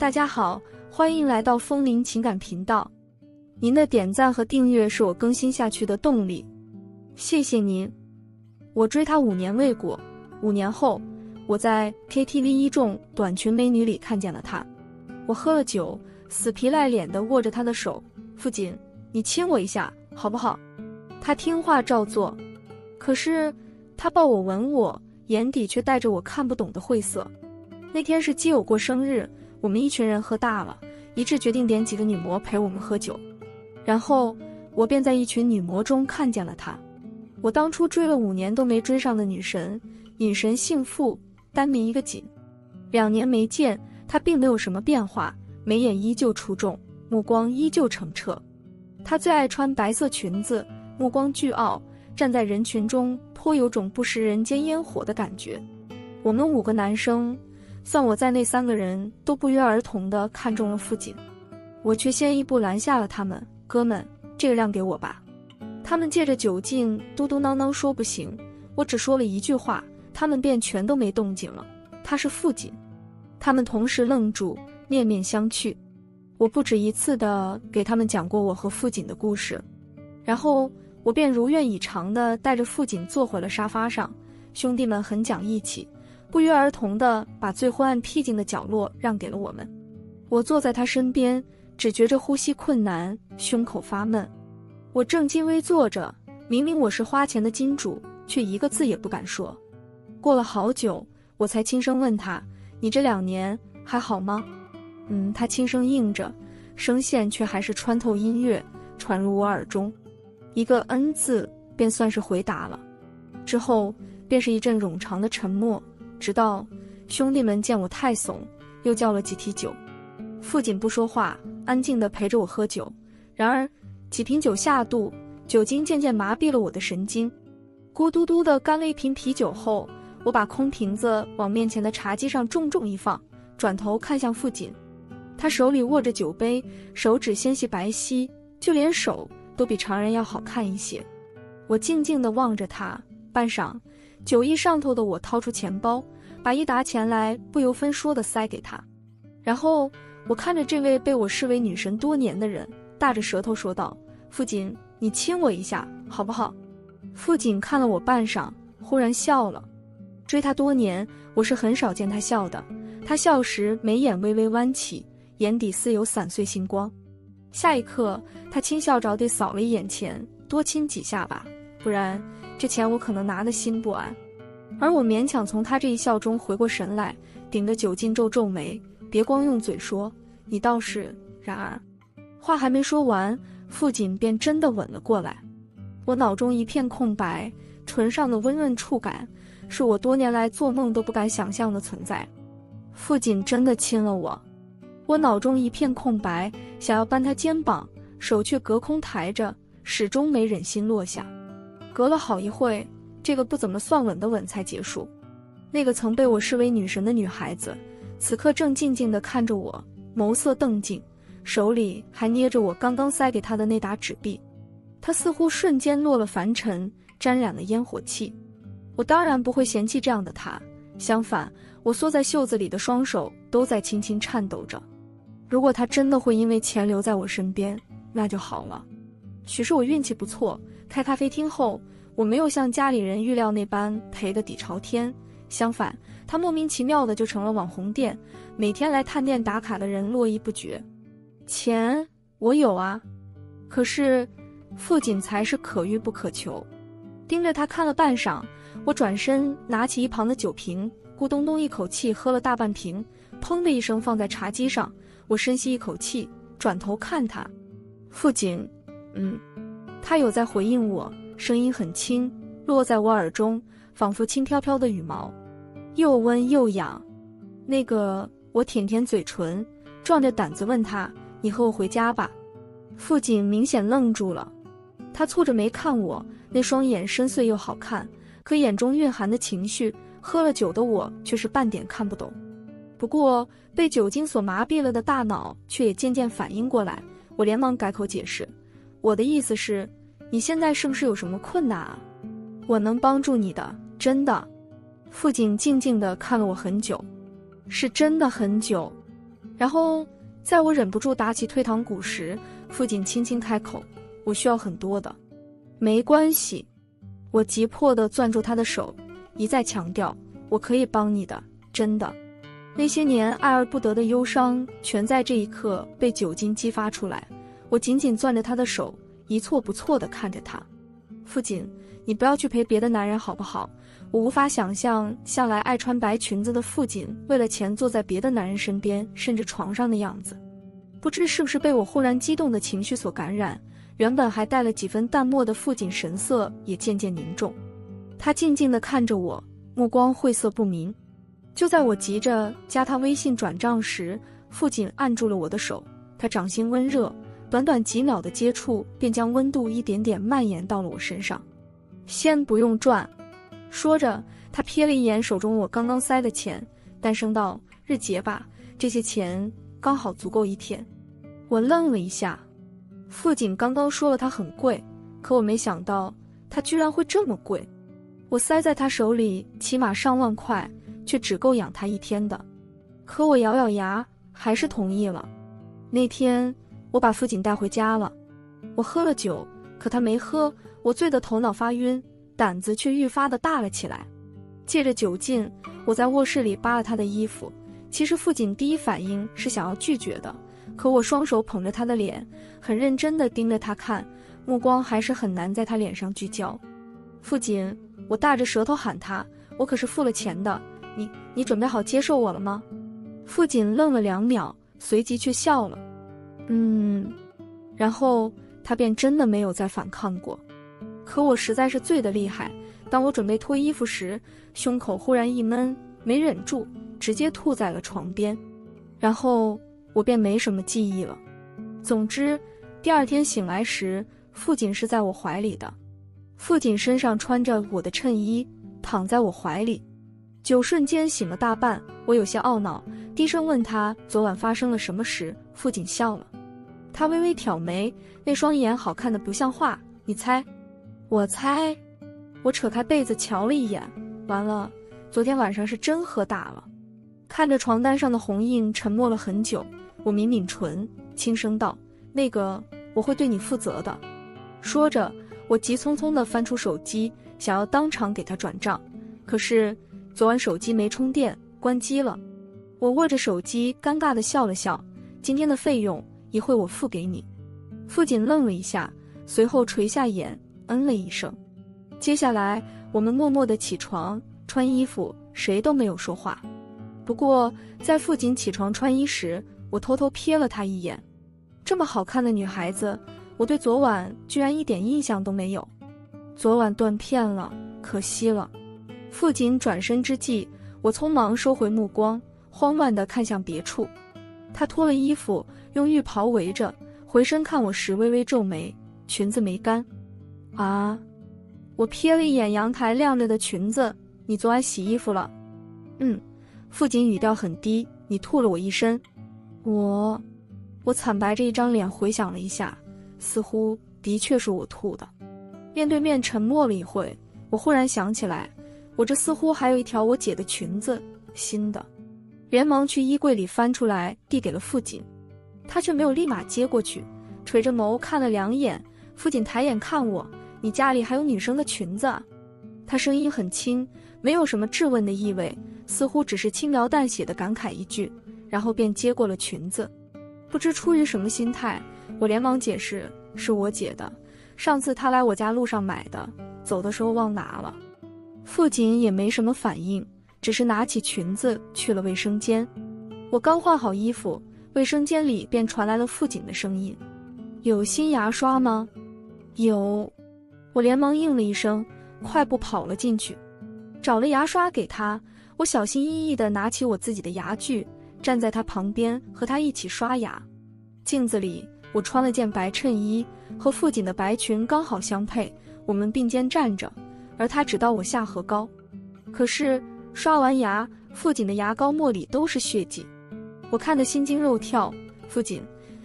大家好，欢迎来到风铃情感频道。您的点赞和订阅是我更新下去的动力，谢谢您。我追他5年未果，5年后，我在 KTV 一众短裙美女里看见了他。我喝了酒，死皮赖脸地握着他的手，父亲，你亲我一下，好不好？他听话照做，可是他抱我吻我，眼底却带着我看不懂的晦涩。那天是基友过生日，我们一群人喝大了，一致决定点几个女模陪我们喝酒。然后我便在一群女模中看见了她，我当初追了5年都没追上的女神，隐神幸妇，单名一个锦。2年没见，她并没有什么变化，眉眼依旧出众，目光依旧澄澈。她最爱穿白色裙子，目光倨傲，站在人群中颇有种不食人间烟火的感觉。我们5个男生，算我在内3个人都不约而同地看中了傅锦，我却先一步拦下了他们。哥们，这个让给我吧。他们借着酒劲嘟嘟囔囔说不行，我只说了一句话，他们便全都没动静了。他是傅锦。他们同时愣住，面面相觑。我不止一次地给他们讲过我和傅锦的故事，然后我便如愿以偿地带着傅锦坐回了沙发上。兄弟们很讲义气，不约而同地把最昏暗僻静的角落让给了我们。我坐在他身边，只觉着呼吸困难，胸口发闷。我正襟危坐着，明明我是花钱的金主，却一个字也不敢说。过了好久，我才轻声问他，你这2年还好吗？他轻声应着，声线却还是穿透音乐，传入我耳中。一个字便算是回答了，之后便是一阵冗长的沉默，直到兄弟们见我太怂，又叫了几提酒。傅锦不说话，安静地陪着我喝酒。然而几瓶酒下肚，酒精渐渐麻痹了我的神经。咕嘟嘟地干了一瓶啤酒后，我把空瓶子往面前的茶几上重重一放，转头看向傅锦。他手里握着酒杯，手指纤细白皙，就连手都比常人要好看一些。我静静地望着他，半晌，酒意上头的我掏出钱包，把一沓钱来不由分说地塞给他。然后我看着这位被我视为女神多年的人，大着舌头说道，傅锦，你亲我一下好不好？傅锦看了我半晌，忽然笑了。追他多年，我是很少见他笑的，他笑时眉眼微微弯起，眼底似有散碎星光。下一刻，他轻笑着地扫了一眼钱，多亲几下吧，不然这钱我可能拿得心不安。而我勉强从他这一笑中回过神来，顶着酒劲皱皱眉，别光用嘴说，你倒是……然而话还没说完，傅锦便真的吻了过来。我脑中一片空白，唇上的温润触感是我多年来做梦都不敢想象的存在。傅锦真的亲了我。我脑中一片空白，想要扳他肩膀，手却隔空抬着，始终没忍心落下。隔了好一会，这个不怎么算吻的吻才结束。那个曾被我视为女神的女孩子，此刻正静静地看着我，眸色瞪静，手里还捏着我刚刚塞给她的那沓纸币。她似乎瞬间落了凡尘，沾染了烟火气。我当然不会嫌弃这样的她，相反，我缩在袖子里的双手都在轻轻颤抖着。如果她真的会因为钱留在我身边，那就好了。许是我运气不错，开咖啡厅后，我没有像家里人预料那般赔得底朝天，相反，她莫名其妙的就成了网红店，每天来探店打卡的人络绎不绝。钱我有啊，可是傅锦才是可遇不可求。盯着他看了半晌，我转身拿起一旁的酒瓶，咕咚咚一口气喝了大半瓶，砰的一声放在茶几上。我深吸一口气，转头看他，傅锦，他有在回应我，声音很轻，落在我耳中，仿佛轻飘飘的羽毛，又温又痒。那个，我舔舔嘴唇，壮着胆子问他，你和我回家吧。傅锦明显愣住了，他蹙着眉看我，那双眼深邃又好看，可眼中蕴含的情绪，喝了酒的我却是半点看不懂。不过被酒精所麻痹了的大脑却也渐渐反应过来，我连忙改口解释，我的意思是，你现在是不是有什么困难啊？我能帮助你的，真的。傅锦静静地看了我很久，是真的很久。然后在我忍不住打起退堂鼓时，父亲轻轻开口：“我需要很多的。”没关系，我急迫地攥住他的手，一再强调：“我可以帮你的，真的。”那些年爱而不得的忧伤，全在这一刻被酒精激发出来。我紧紧攥着他的手，一错不错地看着他。父亲，你不要去陪别的男人好不好？我无法想象向来爱穿白裙子的父亲为了钱坐在别的男人身边，甚至床上的样子。不知是不是被我忽然激动的情绪所感染，原本还带了几分淡漠的父亲神色也渐渐凝重。他静静地看着我，目光晦涩不明。就在我急着加他微信转账时，父亲按住了我的手，他掌心温热，短短几秒的接触便将温度一点点蔓延到了我身上。先不用转，说着，他瞥了一眼手中我刚刚塞的钱，淡声道：“日结吧，这些钱刚好足够1天。”我愣了一下，父亲刚刚说了它很贵，可我没想到它居然会这么贵。我塞在他手里起码上万块，却只够养他1天的。可我咬咬牙，还是同意了。那天我把父亲带回家了，我喝了酒，可他没喝，我醉得头脑发晕，胆子却愈发的大了起来。借着酒劲，我在卧室里扒了他的衣服。其实父亲第一反应是想要拒绝的，可我双手捧着他的脸，很认真地盯着他看，目光还是很难在他脸上聚焦。父亲，我大着舌头喊他，我可是付了钱的，你准备好接受我了吗？父亲愣了2秒，随即却笑了。然后他便真的没有再反抗过。可我实在是醉得厉害，当我准备脱衣服时，胸口忽然一闷，没忍住，直接吐在了床边。然后我便没什么记忆了。总之，第2天醒来时，父亲是在我怀里的。父亲身上穿着我的衬衣，躺在我怀里。酒瞬间醒了大半，我有些懊恼，低声问他昨晚发生了什么时，父亲笑了。他微微挑眉，那双眼好看得不像话。你猜？我猜。我扯开被子瞧了一眼，完了，昨天晚上是真喝大了。看着床单上的红印，沉默了很久。我抿抿唇，轻声道：“那个，我会对你负责的。”说着，我急匆匆地翻出手机，想要当场给他转账。可是昨晚手机没充电，关机了。我握着手机，尴尬地笑了笑：“今天的费用一会我付给你。”父亲愣了一下，随后垂下眼，嗯了一声。接下来，我们默默地起床，穿衣服，谁都没有说话。不过，在父亲起床穿衣时，我偷偷瞥了他一眼。这么好看的女孩子，我对昨晚居然一点印象都没有。昨晚断片了，可惜了。父亲转身之际，我匆忙收回目光，慌乱地看向别处。他脱了衣服，用浴袍围着，回身看我时微微皱眉，裙子没干。啊！我瞥了一眼阳台晾着的裙子，你昨晚洗衣服了？父亲语调很低，你吐了我一身。我惨白着一张脸回想了一下，似乎的确是我吐的。面对面沉默了一会，我忽然想起来，我这似乎还有一条我姐的裙子，新的，连忙去衣柜里翻出来递给了父亲。他却没有立马接过去，垂着眸看了2眼。父亲抬眼看我，你家里还有女生的裙子啊？他声音很轻，没有什么质问的意味，似乎只是轻描淡写的感慨一句，然后便接过了裙子。不知出于什么心态，我连忙解释是我姐的，上次她来我家路上买的，走的时候忘拿了。父亲也没什么反应，只是拿起裙子去了卫生间。我刚换好衣服，卫生间里便传来了父亲的声音：“有新牙刷吗？”“有。”我连忙应了一声，快步跑了进去，找了牙刷给他。我小心翼翼地拿起我自己的牙具，站在他旁边和他一起刷牙。镜子里，我穿了件白衬衣，和父亲的白裙刚好相配，我们并肩站着，而他只到我下颌高。可是刷完牙，父亲的牙膏沫里都是血迹，我看得心惊肉跳。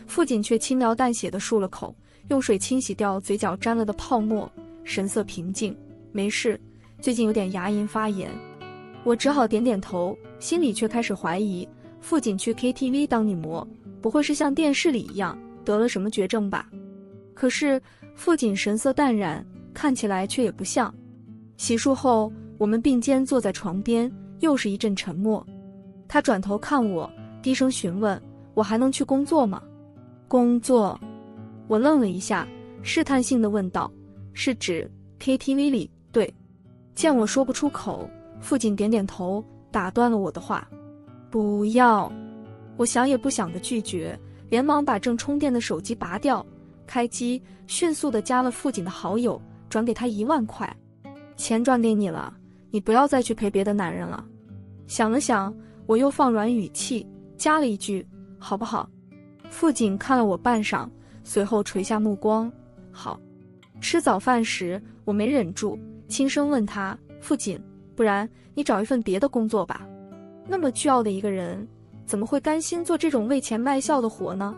父亲却轻描淡写地漱了口，用水清洗掉嘴角沾了的泡沫，神色平静：“没事，最近有点牙龈发炎。”我只好点点头，心里却开始怀疑，傅锦去 KTV 当女模，不会是像电视里一样得了什么绝症吧？可是傅锦神色淡然，看起来却也不像。洗漱后，我们并肩坐在床边，又是一阵沉默。他转头看我，低声询问：“我还能去工作吗？”工作？我愣了一下，试探性地问道：“是指 KTV 里？”对。见我说不出口，傅锦点点头，打断了我的话：“不要。”我想也不想地拒绝，连忙把正充电的手机拔掉，开机，迅速地加了傅锦的好友，转给他1万块。钱转给你了，你不要再去陪别的男人了。想了想，我又放软语气，加了一句：“好不好？”傅锦看了我半晌，随后垂下目光：“好。”吃早饭时，我没忍住，轻声问他：“傅锦，不然你找一份别的工作吧。那么倨的一个人，怎么会甘心做这种为钱卖笑的活呢？”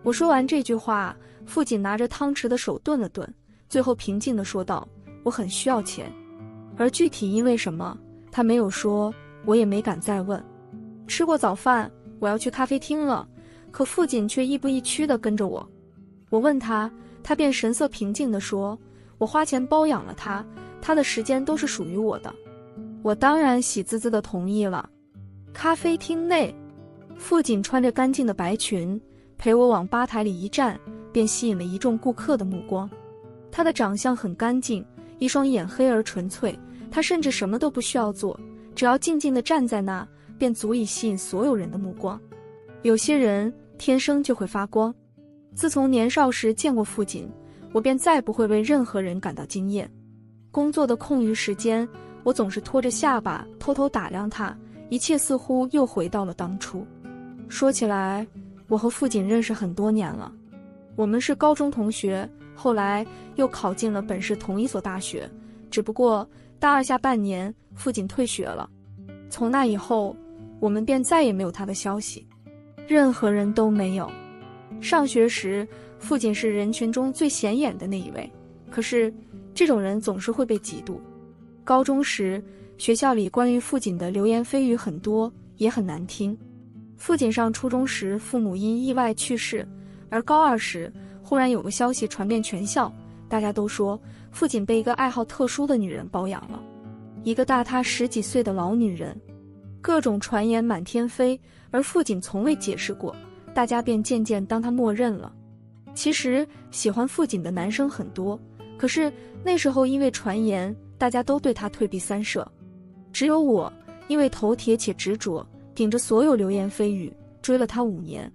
我说完这句话，傅锦拿着汤匙的手顿了顿，最后平静地说道：“我很需要钱。”而具体因为什么，他没有说，我也没敢再问。吃过早饭，我要去咖啡厅了，可傅锦却亦步亦趋地跟着我。我问他，他便神色平静地说：“我花钱包养了他，他的时间都是属于我的。”我当然喜滋滋地同意了。咖啡厅内，傅锦穿着干净的白裙，陪我往吧台里一站，便吸引了一众顾客的目光。他的长相很干净，一双眼黑而纯粹，他甚至什么都不需要做，只要静静地站在那，便足以吸引所有人的目光。有些人天生就会发光。自从年少时见过傅锦，我便再不会为任何人感到惊艳。工作的空余时间，我总是拖着下巴偷偷打量他，一切似乎又回到了当初。说起来，我和傅锦认识很多年了，我们是高中同学，后来又考进了本市同一所大学，只不过大二下半年傅锦退学了。从那以后，我们便再也没有他的消息，任何人都没有。上学时，傅锦是人群中最显眼的那一位，可是这种人总是会被嫉妒。高中时，学校里关于傅锦的流言蜚语很多，也很难听。傅锦上初中时，父母因意外去世，而高二时，忽然有个消息传遍全校，大家都说傅锦被一个爱好特殊的女人包养了，一个大他10几岁的老女人。各种传言满天飞，而傅锦从未解释过，大家便渐渐当他默认了。其实喜欢傅锦的男生很多，可是那时候因为传言，大家都对他退避三舍。只有我因为头铁且执着，顶着所有流言蜚语追了他5年，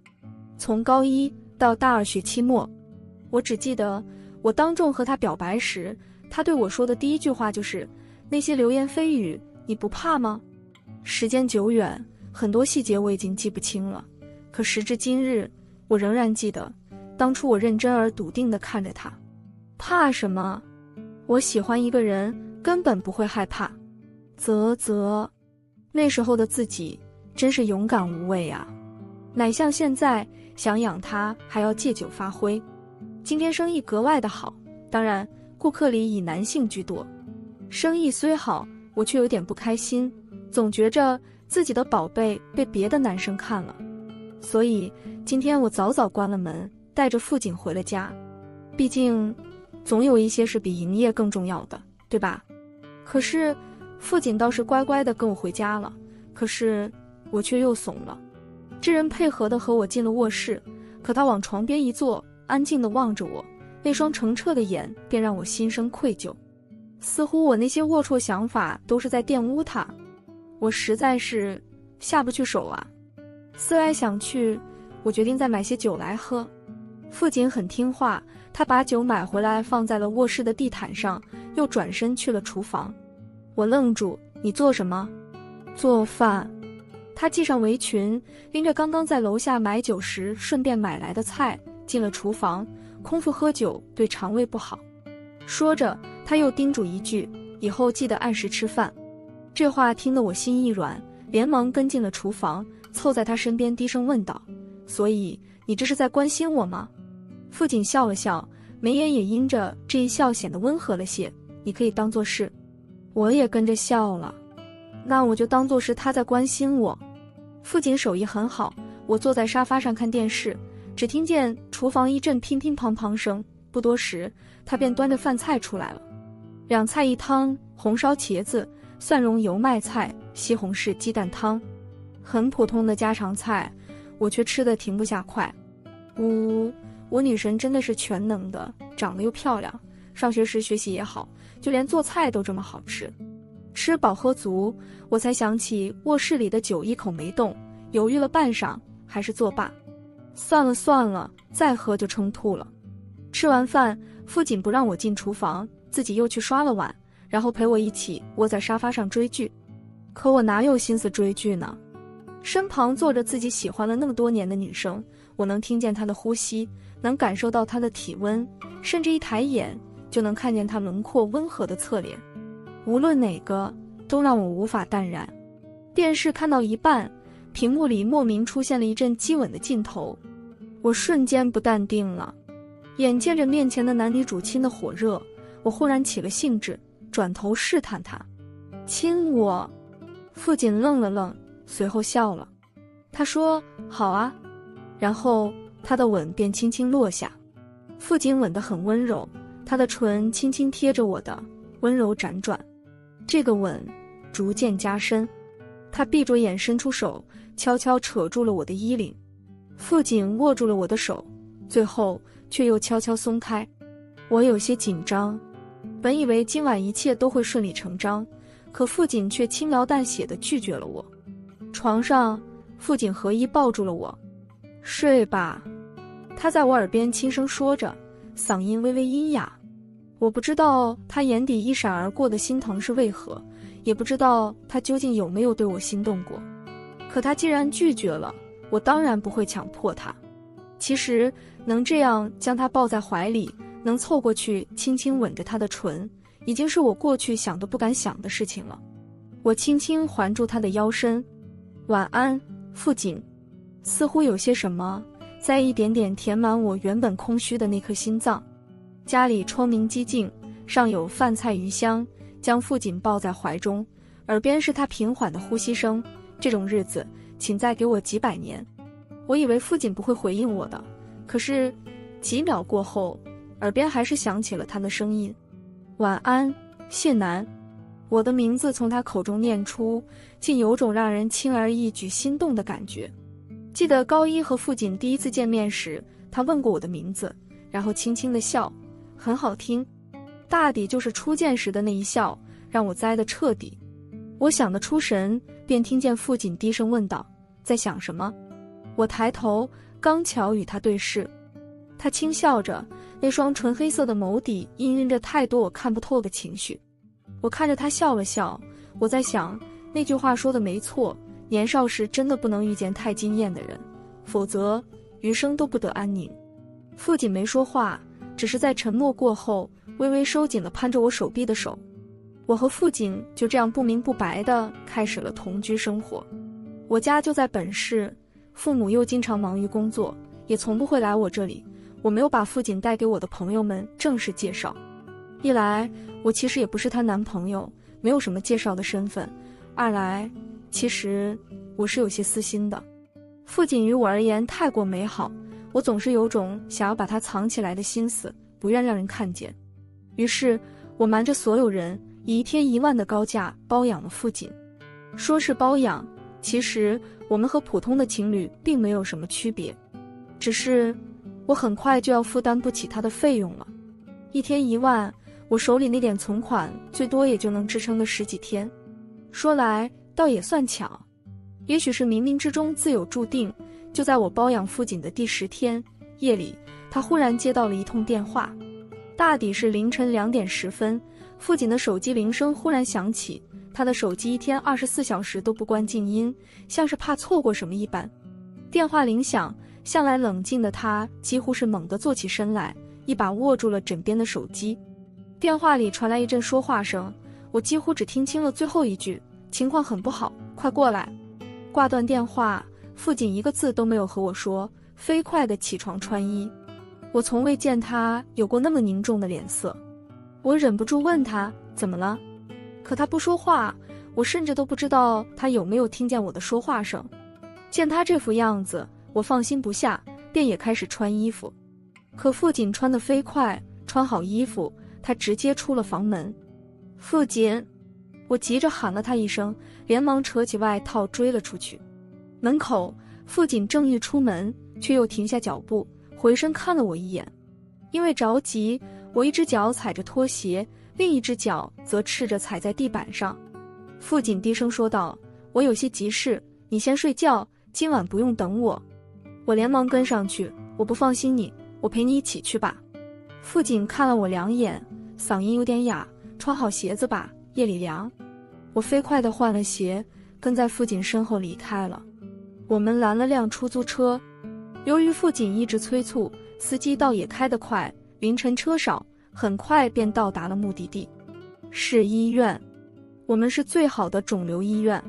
从高一到大二学期末。我只记得我当众和他表白时，他对我说的第一句话就是：“那些流言蜚语你不怕吗？”时间久远，很多细节我已经记不清了，可时至今日，我仍然记得当初我认真而笃定地看着他。怕什么？我喜欢一个人，根本不会害怕。那时候的自己真是勇敢无畏啊，哪像现在想养他还要借酒发挥。今天生意格外的好，当然顾客里以男性居多。生意虽好，我却有点不开心，总觉着自己的宝贝被别的男生看了。所以今天我早早关了门，带着傅锦回了家。毕竟总有一些是比营业更重要的，对吧？可是傅锦倒是乖乖地跟我回家了，可是我却又怂了。这人配合地和我进了卧室，可他往床边一坐，安静地望着我，那双澄澈的眼便让我心生愧疚。似乎我那些龌龊想法都是在玷污他，我实在是下不去手啊。思来想去，我决定再买些酒来喝。傅锦很听话，他把酒买回来放在了卧室的地毯上，又转身去了厨房。我愣住，你做什么？做饭。他系上围裙，拎着刚刚在楼下买酒时顺便买来的菜进了厨房。空腹喝酒对肠胃不好。说着，他又叮嘱一句，以后记得按时吃饭。这话听得我心一软，连忙跟进了厨房，凑在他身边低声问道：“所以你这是在关心我吗？”傅锦笑了笑，眉眼也因着这一笑显得温和了些。你可以当作是。我也跟着笑了。那我就当作是他在关心我。父亲手艺很好，我坐在沙发上看电视，只听见厨房一阵乒乒乓乓声，不多时，他便端着饭菜出来了。2菜1汤，红烧茄子、蒜蓉油麦菜、西红柿鸡蛋汤，很普通的家常菜，我却吃得停不下筷。我女神真的是全能的，长得又漂亮，上学时学习也好，就连做菜都这么好吃。吃饱喝足，我才想起卧室里的酒一口没动，犹豫了半晌，还是作罢。算了，再喝就撑吐了。吃完饭，父亲不让我进厨房，自己又去刷了碗，然后陪我一起窝在沙发上追剧。可我哪有心思追剧呢？身旁坐着自己喜欢了那么多年的女生，我能听见她的呼吸，能感受到她的体温，甚至一抬眼就能看见她轮廓温和的侧脸。无论哪个，都让我无法淡然。电视看到一半，屏幕里莫名出现了一阵激吻的镜头，我瞬间不淡定了。眼见着面前的男女主亲的火热，我忽然起了兴致，转头试探他：“亲我。”父亲愣了愣，随后笑了。他说：“好啊。”然后他的吻便轻轻落下。父亲吻得很温柔，他的唇轻轻贴着我的，温柔辗转。这个吻逐渐加深，他闭着眼伸出手，悄悄扯住了我的衣领。父亲握住了我的手，最后却又悄悄松开。我有些紧张，本以为今晚一切都会顺理成章，可父亲却轻描淡写地拒绝了我。床上，父亲合衣抱住了我。睡吧，他在我耳边轻声说着，嗓音微微阴哑。我不知道他眼底一闪而过的心疼是为何，也不知道他究竟有没有对我心动过。可他既然拒绝了，我当然不会强迫他。其实能这样将他抱在怀里，能凑过去轻轻吻着他的唇，已经是我过去想都不敢想的事情了。我轻轻环住他的腰身。晚安，父亲。似乎有些什么在一点点填满我原本空虚的那颗心脏。家里窗明几净，上有饭菜余香，将父亲抱在怀中，耳边是他平缓的呼吸声。这种日子，请再给我几百年。我以为父亲不会回应我的，可是几秒过后，耳边还是响起了他的声音：“晚安，谢楠。”我的名字从他口中念出，竟有种让人轻而易举心动的感觉。记得高一和父亲第一次见面时，他问过我的名字，然后轻轻地笑，很好听。大抵就是初见时的那一笑，让我栽得彻底。我想得出神，便听见父亲低声问道：“在想什么？”我抬头，刚巧与他对视。他轻笑着，那双纯黑色的眸底氤氲着太多我看不透的情绪。我看着他笑了笑，我在想，那句话说的没错，年少时真的不能遇见太惊艳的人，否则余生都不得安宁。父亲没说话，只是在沉默过后，微微收紧了攀着我手臂的手。我和父亲就这样不明不白地开始了同居生活。我家就在本市，父母又经常忙于工作，也从不会来我这里。我没有把父亲带给我的朋友们正式介绍，一来我其实也不是他男朋友，没有什么介绍的身份；二来其实我是有些私心的。父亲于我而言太过美好，我总是有种想要把它藏起来的心思，不愿让人看见。于是我瞒着所有人，以1天1万的高价包养了父亲。说是包养，其实我们和普通的情侣并没有什么区别，只是我很快就要负担不起他的费用了。1天1万，我手里那点存款最多也就能支撑个10几天。说来倒也算巧，也许是冥冥之中自有注定，就在我包养父亲的第10天夜里，他忽然接到了一通电话。大抵是凌晨2点10分，父亲的手机铃声忽然响起。他的手机1天24小时都不关静音，像是怕错过什么一般。电话铃响，向来冷静的他几乎是猛地坐起身来，一把握住了枕边的手机。电话里传来一阵说话声，我几乎只听清了最后一句：“情况很不好，快过来。”挂断电话，父亲一个字都没有和我说，飞快地起床穿衣。我从未见他有过那么凝重的脸色。我忍不住问他怎么了，可他不说话，我甚至都不知道他有没有听见我的说话声。见他这副样子，我放心不下，便也开始穿衣服。可傅锦穿得飞快，穿好衣服，他直接出了房门。傅锦！我急着喊了他一声，连忙扯起外套追了出去。门口，傅锦正欲出门，却又停下脚步，回身看了我一眼。因为着急，我一只脚踩着拖鞋，另一只脚则赤着踩在地板上。傅锦低声说道：“我有些急事，你先睡觉，今晚不用等我。”我连忙跟上去：“我不放心你，我陪你一起去吧。”傅锦看了我两眼，嗓音有点哑：“穿好鞋子吧，夜里凉。”我飞快地换了鞋，跟在傅锦身后离开了。我们拦了辆出租车，由于傅锦一直催促，司机倒也开得快，凌晨车少，很快便到达了目的地。是医院，我们是最好的肿瘤医院。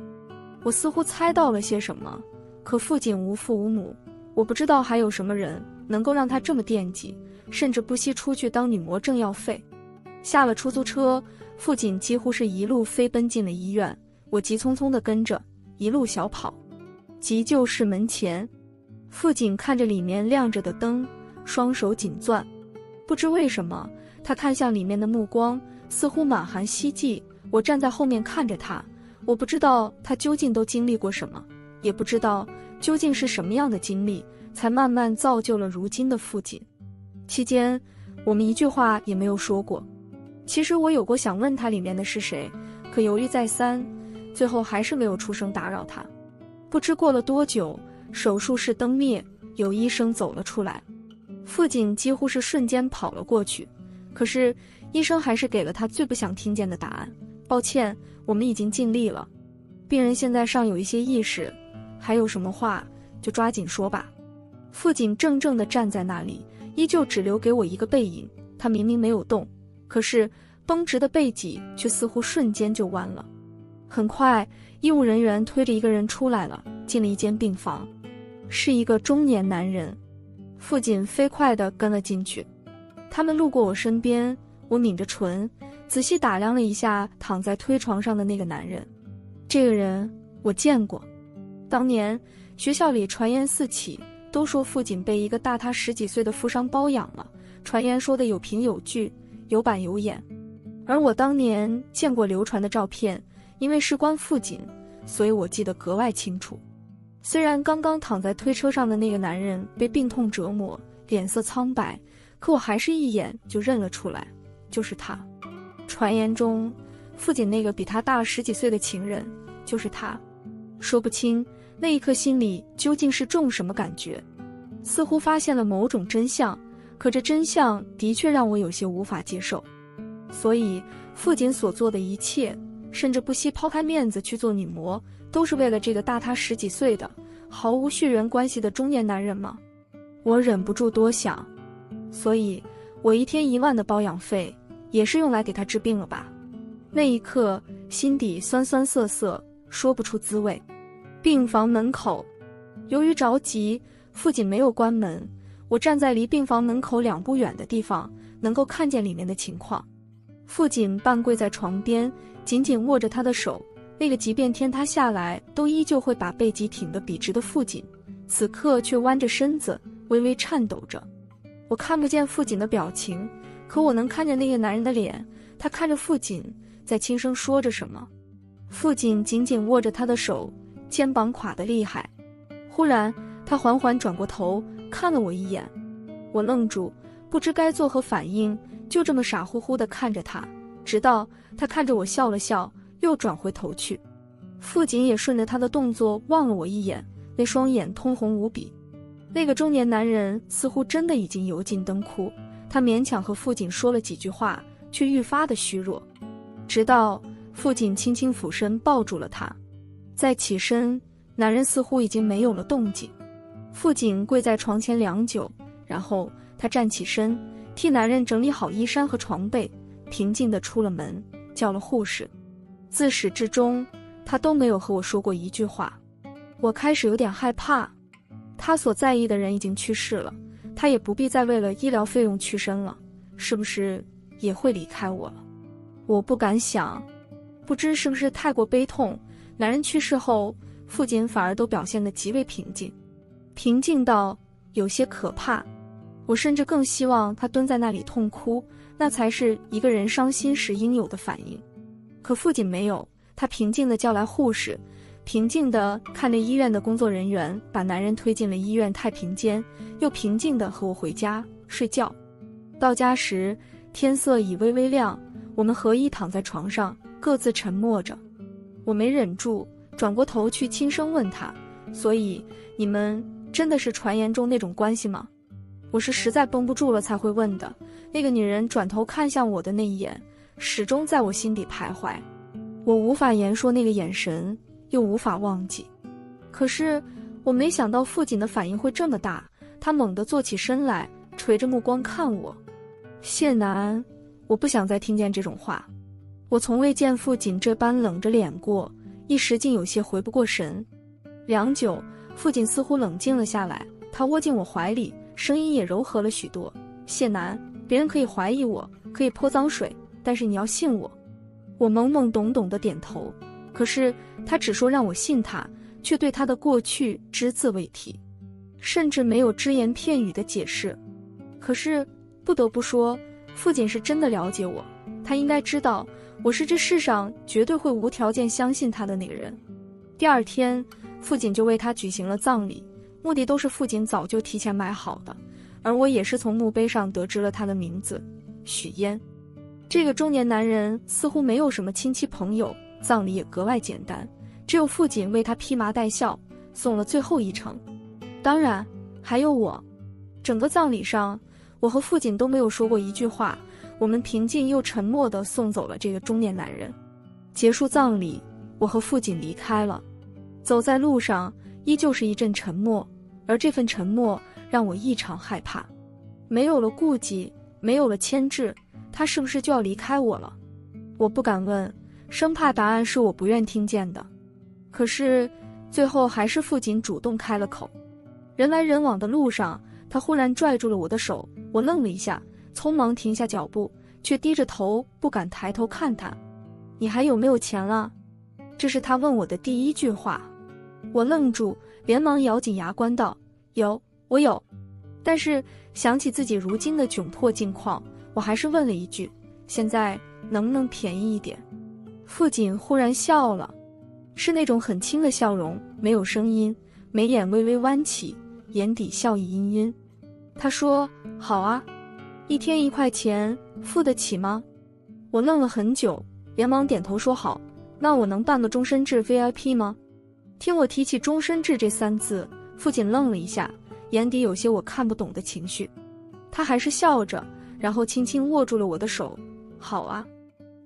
我似乎猜到了些什么，可傅锦无父无母，我不知道还有什么人能够让他这么惦记，甚至不惜出去当女模挣药费。下了出租车，傅锦几乎是一路飞奔进了医院，我急匆匆地跟着，一路小跑。急救室门前，傅锦看着里面亮着的灯，双手紧攥。不知为什么，他看向里面的目光似乎满含希冀。我站在后面看着他，我不知道他究竟都经历过什么，也不知道究竟是什么样的经历，才慢慢造就了如今的傅锦。期间，我们一句话也没有说过。其实我有过想问他里面的是谁，可犹豫再三，最后还是没有出声打扰他。不知过了多久，手术室灯灭，有医生走了出来。傅锦几乎是瞬间跑了过去，可是医生还是给了他最不想听见的答案：抱歉，我们已经尽力了。病人现在尚有一些意识，还有什么话就抓紧说吧。傅锦怔怔地站在那里，依旧只留给我一个背影。他明明没有动，可是绷直的背脊却似乎瞬间就弯了。很快，医务人员推着一个人出来了，进了一间病房，是一个中年男人。傅锦飞快地跟了进去。他们路过我身边，我抿着唇，仔细打量了一下躺在推床上的那个男人。这个人我见过，当年学校里传言四起，都说傅锦被一个大他10几岁的富商包养了，传言说的有凭有据，有板有眼。而我当年见过流传的照片，因为事关傅锦，所以我记得格外清楚。虽然刚刚躺在推车上的那个男人被病痛折磨，脸色苍白，可我还是一眼就认了出来，就是他。传言中，傅锦那个比他大10几岁的情人，就是他。说不清那一刻心里究竟是种什么感觉，似乎发现了某种真相，可这真相的确让我有些无法接受。所以傅锦所做的一切，甚至不惜抛开面子去做女模，都是为了这个大他10几岁的毫无血缘关系的中年男人吗？我忍不住多想。所以我1天1万的包养费也是用来给他治病了吧？那一刻心底酸酸涩涩，说不出滋味。病房门口，由于着急，傅锦没有关门，我站在离病房门口2步远的地方，能够看见里面的情况。傅锦半跪在床边，紧紧握着他的手，那个即便天塌下来都依旧会把背脊挺得笔直的傅锦，此刻却弯着身子，微微颤抖着。我看不见傅锦的表情，可我能看见那个男人的脸，他看着傅锦，在轻声说着什么。傅锦紧紧握着他的手，肩膀垮得厉害。忽然，他缓缓转过头，看了我一眼。我愣住，不知该作何反应，就这么傻乎乎地看着他，直到他看着我笑了笑，又转回头去。傅锦也顺着他的动作望了我一眼，那双眼通红无比。那个中年男人似乎真的已经油尽灯枯，他勉强和傅锦说了几句话，却愈发的虚弱。直到傅锦轻轻俯身抱住了他，再起身，男人似乎已经没有了动静。傅锦跪在床前良久，然后他站起身，替男人整理好衣衫和床被，平静地出了门，叫了护士。自始至终，他都没有和我说过一句话。我开始有点害怕，他所在意的人已经去世了，他也不必再为了医疗费用屈身了，是不是也会离开我了？我不敢想，不知是不是太过悲痛，男人去世后，父亲反而都表现得极为平静，平静到有些可怕。我甚至更希望他蹲在那里痛哭，那才是一个人伤心时应有的反应。可父亲没有，他平静地叫来护士，平静地看着医院的工作人员把男人推进了医院太平间，又平静地和我回家睡觉。到家时，天色已微微亮，我们合衣躺在床上，各自沉默着。我没忍住，转过头去轻声问他：所以你们真的是传言中那种关系吗？我是实在绷不住了才会问的。那个女人转头看向我的那一眼，始终在我心底徘徊。我无法言说那个眼神，又无法忘记。可是我没想到父亲的反应会这么大，他猛地坐起身来，垂着目光看我。谢楠，我不想再听见这种话。我从未见父亲这般冷着脸过，一时竟有些回不过神。良久，父亲似乎冷静了下来，他窝进我怀里，声音也柔和了许多。谢楠，别人可以怀疑我，可以泼脏水，但是你要信我。我懵懵懂懂地点头，可是他只说让我信他，却对他的过去只字未提，甚至没有只言片语的解释。可是不得不说，父亲是真的了解我，他应该知道我是这世上绝对会无条件相信他的那个人。第二天，父亲就为他举行了葬礼，目的都是父亲早就提前买好的，而我也是从墓碑上得知了他的名字许嫣。这个中年男人似乎没有什么亲戚朋友，葬礼也格外简单，只有父亲为他披麻戴孝，送了最后一程。当然还有我。整个葬礼上，我和父亲都没有说过一句话，我们平静又沉默地送走了这个中年男人。结束葬礼，我和父亲离开了，走在路上依旧是一阵沉默，而这份沉默让我异常害怕。没有了顾忌，没有了牵制，他是不是就要离开我了？我不敢问，生怕答案是我不愿听见的。可是最后还是父亲主动开了口。人来人往的路上，他忽然拽住了我的手，我愣了一下，匆忙停下脚步，却低着头不敢抬头看他。你还有没有钱了？这是他问我的第一句话。我愣住，连忙咬紧牙关道：有，我有。但是想起自己如今的窘迫境况，我还是问了一句：现在能不能便宜一点？父亲忽然笑了，是那种很轻的笑容，没有声音，眉眼微微弯起，眼底笑意氤氲。他说：好啊，一天1块钱，付得起吗？我愣了很久，连忙点头说好。那我能办个终身制 VIP 吗？听我提起终身制这3字，父亲愣了一下，眼底有些我看不懂的情绪。他还是笑着，然后轻轻握住了我的手。好啊。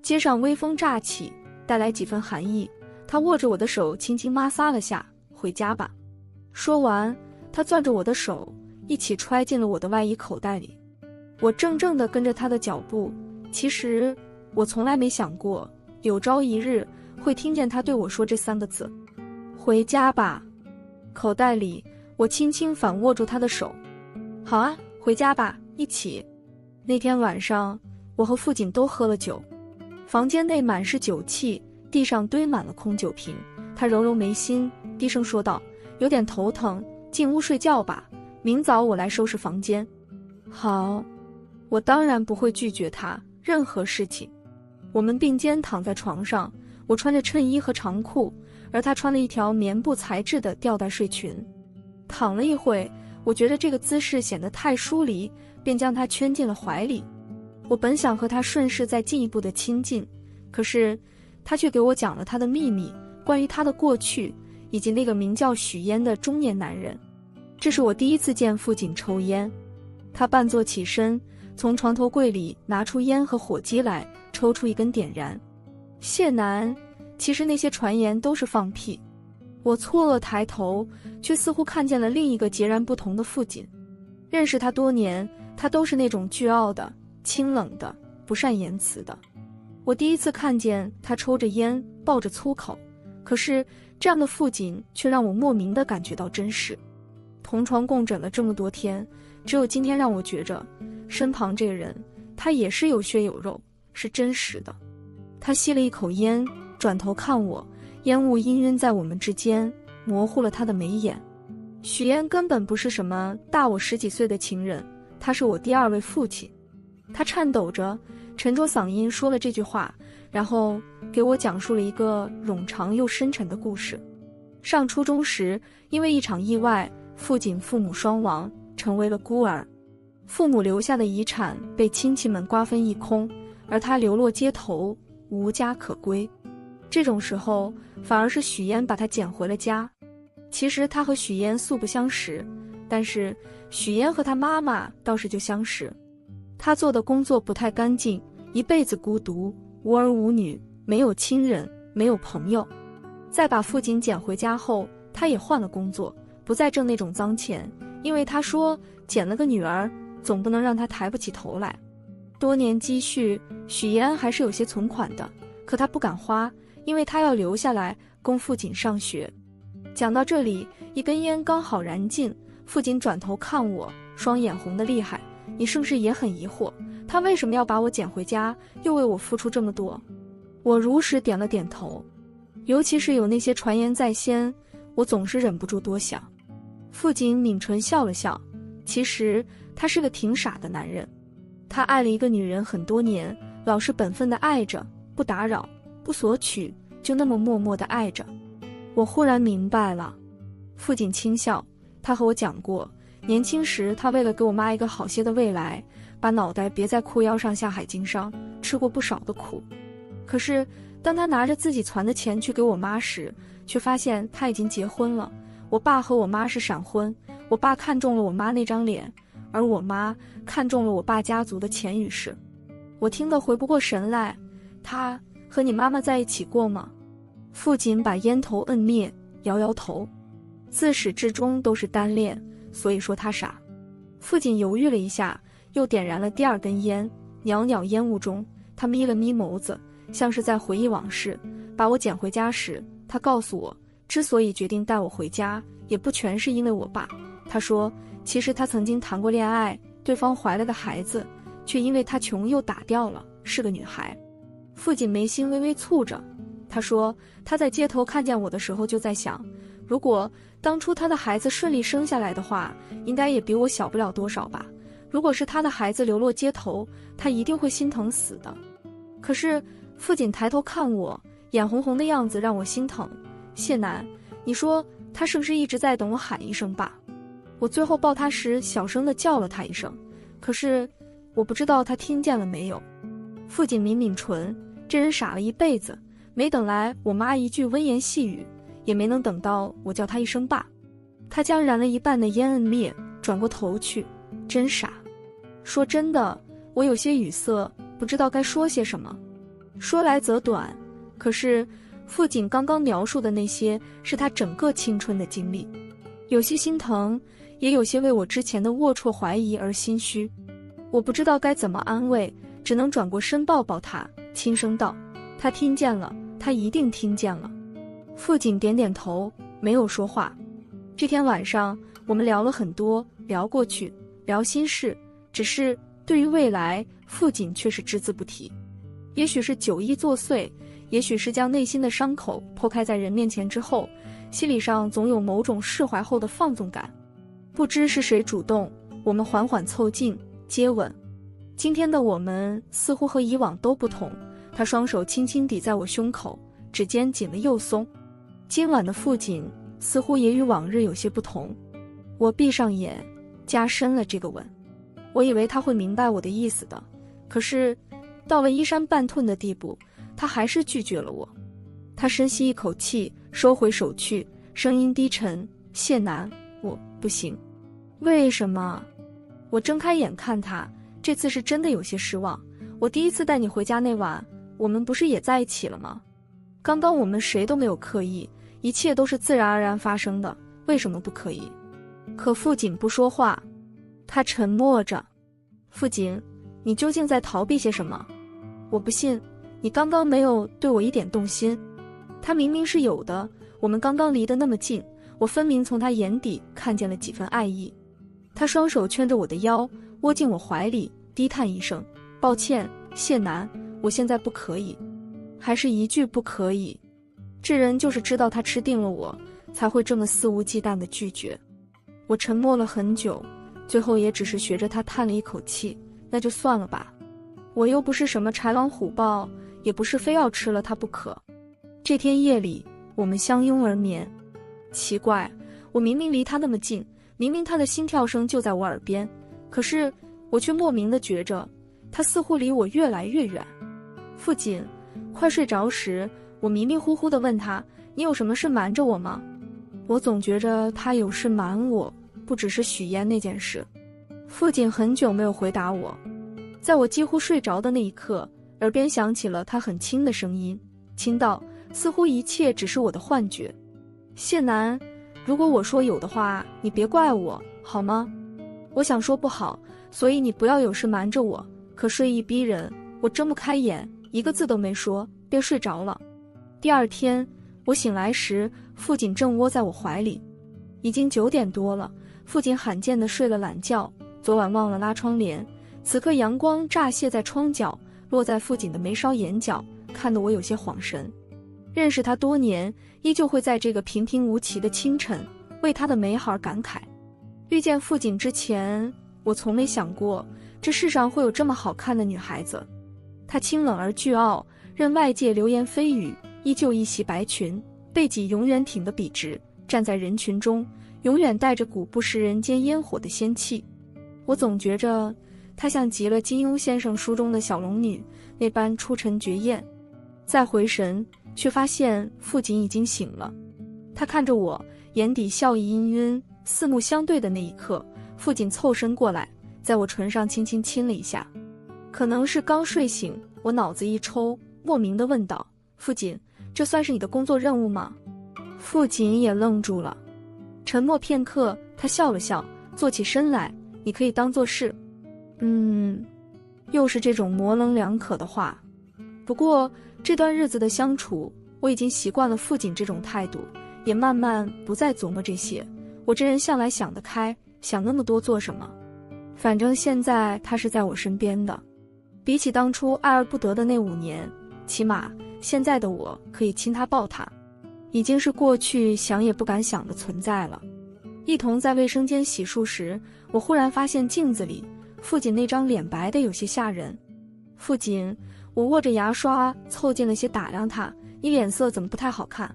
街上微风乍起，带来几分寒意，他握着我的手轻轻摩挲了下。回家吧。说完，他攥着我的手，一起揣进了我的外衣口袋里。我怔怔地跟着他的脚步，其实我从来没想过有朝一日会听见他对我说这3个字。回家吧。口袋里，我轻轻反握住他的手。好啊，回家吧，一起。那天晚上，我和父亲都喝了酒，房间内满是酒气，地上堆满了空酒瓶。他揉揉眉心，低声说道：有点头疼，进屋睡觉吧，明早我来收拾房间。好。我当然不会拒绝他任何事情。我们并肩躺在床上，我穿着衬衣和长裤，而他穿了一条棉布材质的吊带睡裙。躺了一会，我觉得这个姿势显得太疏离，便将他圈进了怀里。我本想和他顺势再进一步的亲近，可是他却给我讲了他的秘密，关于他的过去，以及那个名叫许嫣的中年男人。这是我第一次见父亲抽烟。他半坐起身，从床头柜里拿出烟和火机来，抽出一根点燃。谢楠，其实那些传言都是放屁。我错愕抬头，却似乎看见了另一个截然不同的父亲。认识他多年，他都是那种倨傲的、清冷的、不善言辞的。我第一次看见他抽着烟，爆着粗口，可是这样的父亲却让我莫名地感觉到真实。同床共枕了这么多天，只有今天让我觉着身旁这个人，他也是有血有肉，是真实的。他吸了一口烟，转头看我，烟雾氤氲在我们之间，模糊了他的眉眼。许嫣根本不是什么大我10几岁的情人，他是我第2位父亲。他颤抖着，沉着嗓音说了这句话，然后给我讲述了一个冗长又深沉的故事。上初中时，因为一场意外，父亲父母双亡，成为了孤儿。父母留下的遗产被亲戚们瓜分一空，而他流落街头，无家可归。这种时候，反而是许嫣把他捡回了家。其实他和许嫣素不相识，但是许嫣和他妈妈倒是就相识。他做的工作不太干净，一辈子孤独，无儿无女，没有亲人，没有朋友。在把父亲捡回家后，他也换了工作，不再挣那种脏钱，因为他说捡了个女儿，总不能让她抬不起头来。多年积蓄，许嫣还是有些存款的，可他不敢花，因为他要留下来供父亲上学。讲到这里，一根烟刚好燃尽，父亲转头看我，双眼红得厉害。你是不是也很疑惑，他为什么要把我捡回家，又为我付出这么多？我如实点了点头。尤其是有那些传言在先，我总是忍不住多想。父亲抿唇笑了笑，其实他是个挺傻的男人。他爱了一个女人很多年，老实本分地爱着，不打扰，不索取，就那么默默地爱着。我忽然明白了。父亲轻笑，他和我讲过，年轻时他为了给我妈一个好些的未来，把脑袋别在裤腰上下海经商，吃过不少的苦。可是当他拿着自己攒的钱去给我妈时，却发现他已经结婚了。我爸和我妈是闪婚，我爸看中了我妈那张脸，而我妈看中了我爸家族的钱与势。我听得回不过神来。他和你妈妈在一起过吗？父亲把烟头摁灭，摇摇头。自始至终都是单恋，所以说他傻。父亲犹豫了一下，又点燃了第2根烟，袅袅烟雾中，他眯了眯眸子，像是在回忆往事。把我捡回家时，他告诉我，之所以决定带我回家，也不全是因为我爸。他说，其实他曾经谈过恋爱，对方怀了个孩子，却因为他穷又打掉了，是个女孩。父亲眉心微微蹙着，他说，他在街头看见我的时候就在想，如果当初他的孩子顺利生下来的话，应该也比我小不了多少吧。如果是他的孩子流落街头，他一定会心疼死的。可是父亲抬头看我，眼红红的样子让我心疼。谢楠，你说他是不是一直在等我喊一声爸？我最后抱他时小声地叫了他一声，可是我不知道他听见了没有。父亲抿抿唇，这人傻了一辈子，没等来我妈一句温言细语，也没能等到我叫他一声爸。他将燃了一半的烟摁灭，转过头去，真傻。说真的，我有些语塞，不知道该说些什么。说来则短，可是父亲刚刚描述的那些是他整个青春的经历，有些心疼，也有些为我之前的龌龊怀疑而心虚。我不知道该怎么安慰，只能转过身抱抱他，轻声道，他听见了，他一定听见了。父亲点点头，没有说话。这天晚上我们聊了很多，聊过去，聊心事，只是对于未来，父亲却是只字不提。也许是酒意作祟，也许是将内心的伤口剖开在人面前之后，心理上总有某种释怀后的放纵感。不知是谁主动，我们缓缓凑近，接吻。今天的我们似乎和以往都不同，他双手轻轻抵在我胸口，指尖紧了又松。今晚的父亲似乎也与往日有些不同。我闭上眼，加深了这个吻。我以为他会明白我的意思的，可是到了衣衫半褪的地步，他还是拒绝了我。他深吸一口气，收回手去，声音低沉，谢楠，我不行。为什么？我睁开眼看他，这次是真的有些失望。我第一次带你回家那晚，我们不是也在一起了吗？刚刚我们谁都没有刻意，一切都是自然而然发生的，为什么不可以？可父亲不说话，他沉默着。父亲，你究竟在逃避些什么？我不信，你刚刚没有对我一点动心。他明明是有的，我们刚刚离得那么近，我分明从他眼底看见了几分爱意。他双手圈着我的腰，窝进我怀里，低叹一声，抱歉，谢楠，我现在不可以。还是一句不可以。这人就是知道他吃定了我，才会这么肆无忌惮地拒绝。我沉默了很久，最后也只是学着他叹了一口气，那就算了吧。我又不是什么豺狼虎豹，也不是非要吃了它不可。这天夜里，我们相拥而眠。奇怪，我明明离他那么近，明明他的心跳声就在我耳边，可是我却莫名地觉着，他似乎离我越来越远。父亲，快睡着时，我迷迷糊糊地问他：“你有什么事瞒着我吗？”我总觉着他有事瞒我，不只是许嫣那件事。父亲很久没有回答我，在我几乎睡着的那一刻，耳边响起了他很轻的声音，轻到似乎一切只是我的幻觉。谢楠，如果我说有的话，你别怪我，好吗？我想说不好，所以你不要有事瞒着我。可睡意逼人，我睁不开眼，一个字都没说，便睡着了。第二天，我醒来时，父亲正窝在我怀里。已经9点多了，父亲罕见地睡了懒觉，昨晚忘了拉窗帘。此刻阳光乍泻在窗角，落在父亲的眉梢眼角，看得我有些恍神。认识他多年，依旧会在这个平平无奇的清晨，为他的美好而感慨。遇见父亲之前，我从没想过，这世上会有这么好看的女孩子。她清冷而倨傲，任外界流言蜚语，依旧一袭白裙，背脊永远挺得笔直，站在人群中，永远带着股不食人间烟火的仙气。我总觉着，她像极了金庸先生书中的小龙女那般出尘绝艳。再回神，却发现父亲已经醒了。他看着我，眼底笑意氤氲，四目相对的那一刻，父亲凑身过来，在我唇上轻轻亲了一下。可能是刚睡醒，我脑子一抽，莫名地问道：“父亲，这算是你的工作任务吗？”父亲也愣住了，沉默片刻，他笑了笑，坐起身来：“你可以当作是。”又是这种模棱两可的话。不过这段日子的相处，我已经习惯了父亲这种态度，也慢慢不再琢磨这些。我这人向来想得开，想那么多做什么？反正现在他是在我身边的，比起当初爱而不得的那5年，起码现在的我可以亲他抱他，已经是过去想也不敢想的存在了。一同在卫生间洗漱时，我忽然发现镜子里父亲那张脸白得有些吓人。父亲，我握着牙刷凑近了些打量他，你脸色怎么不太好看？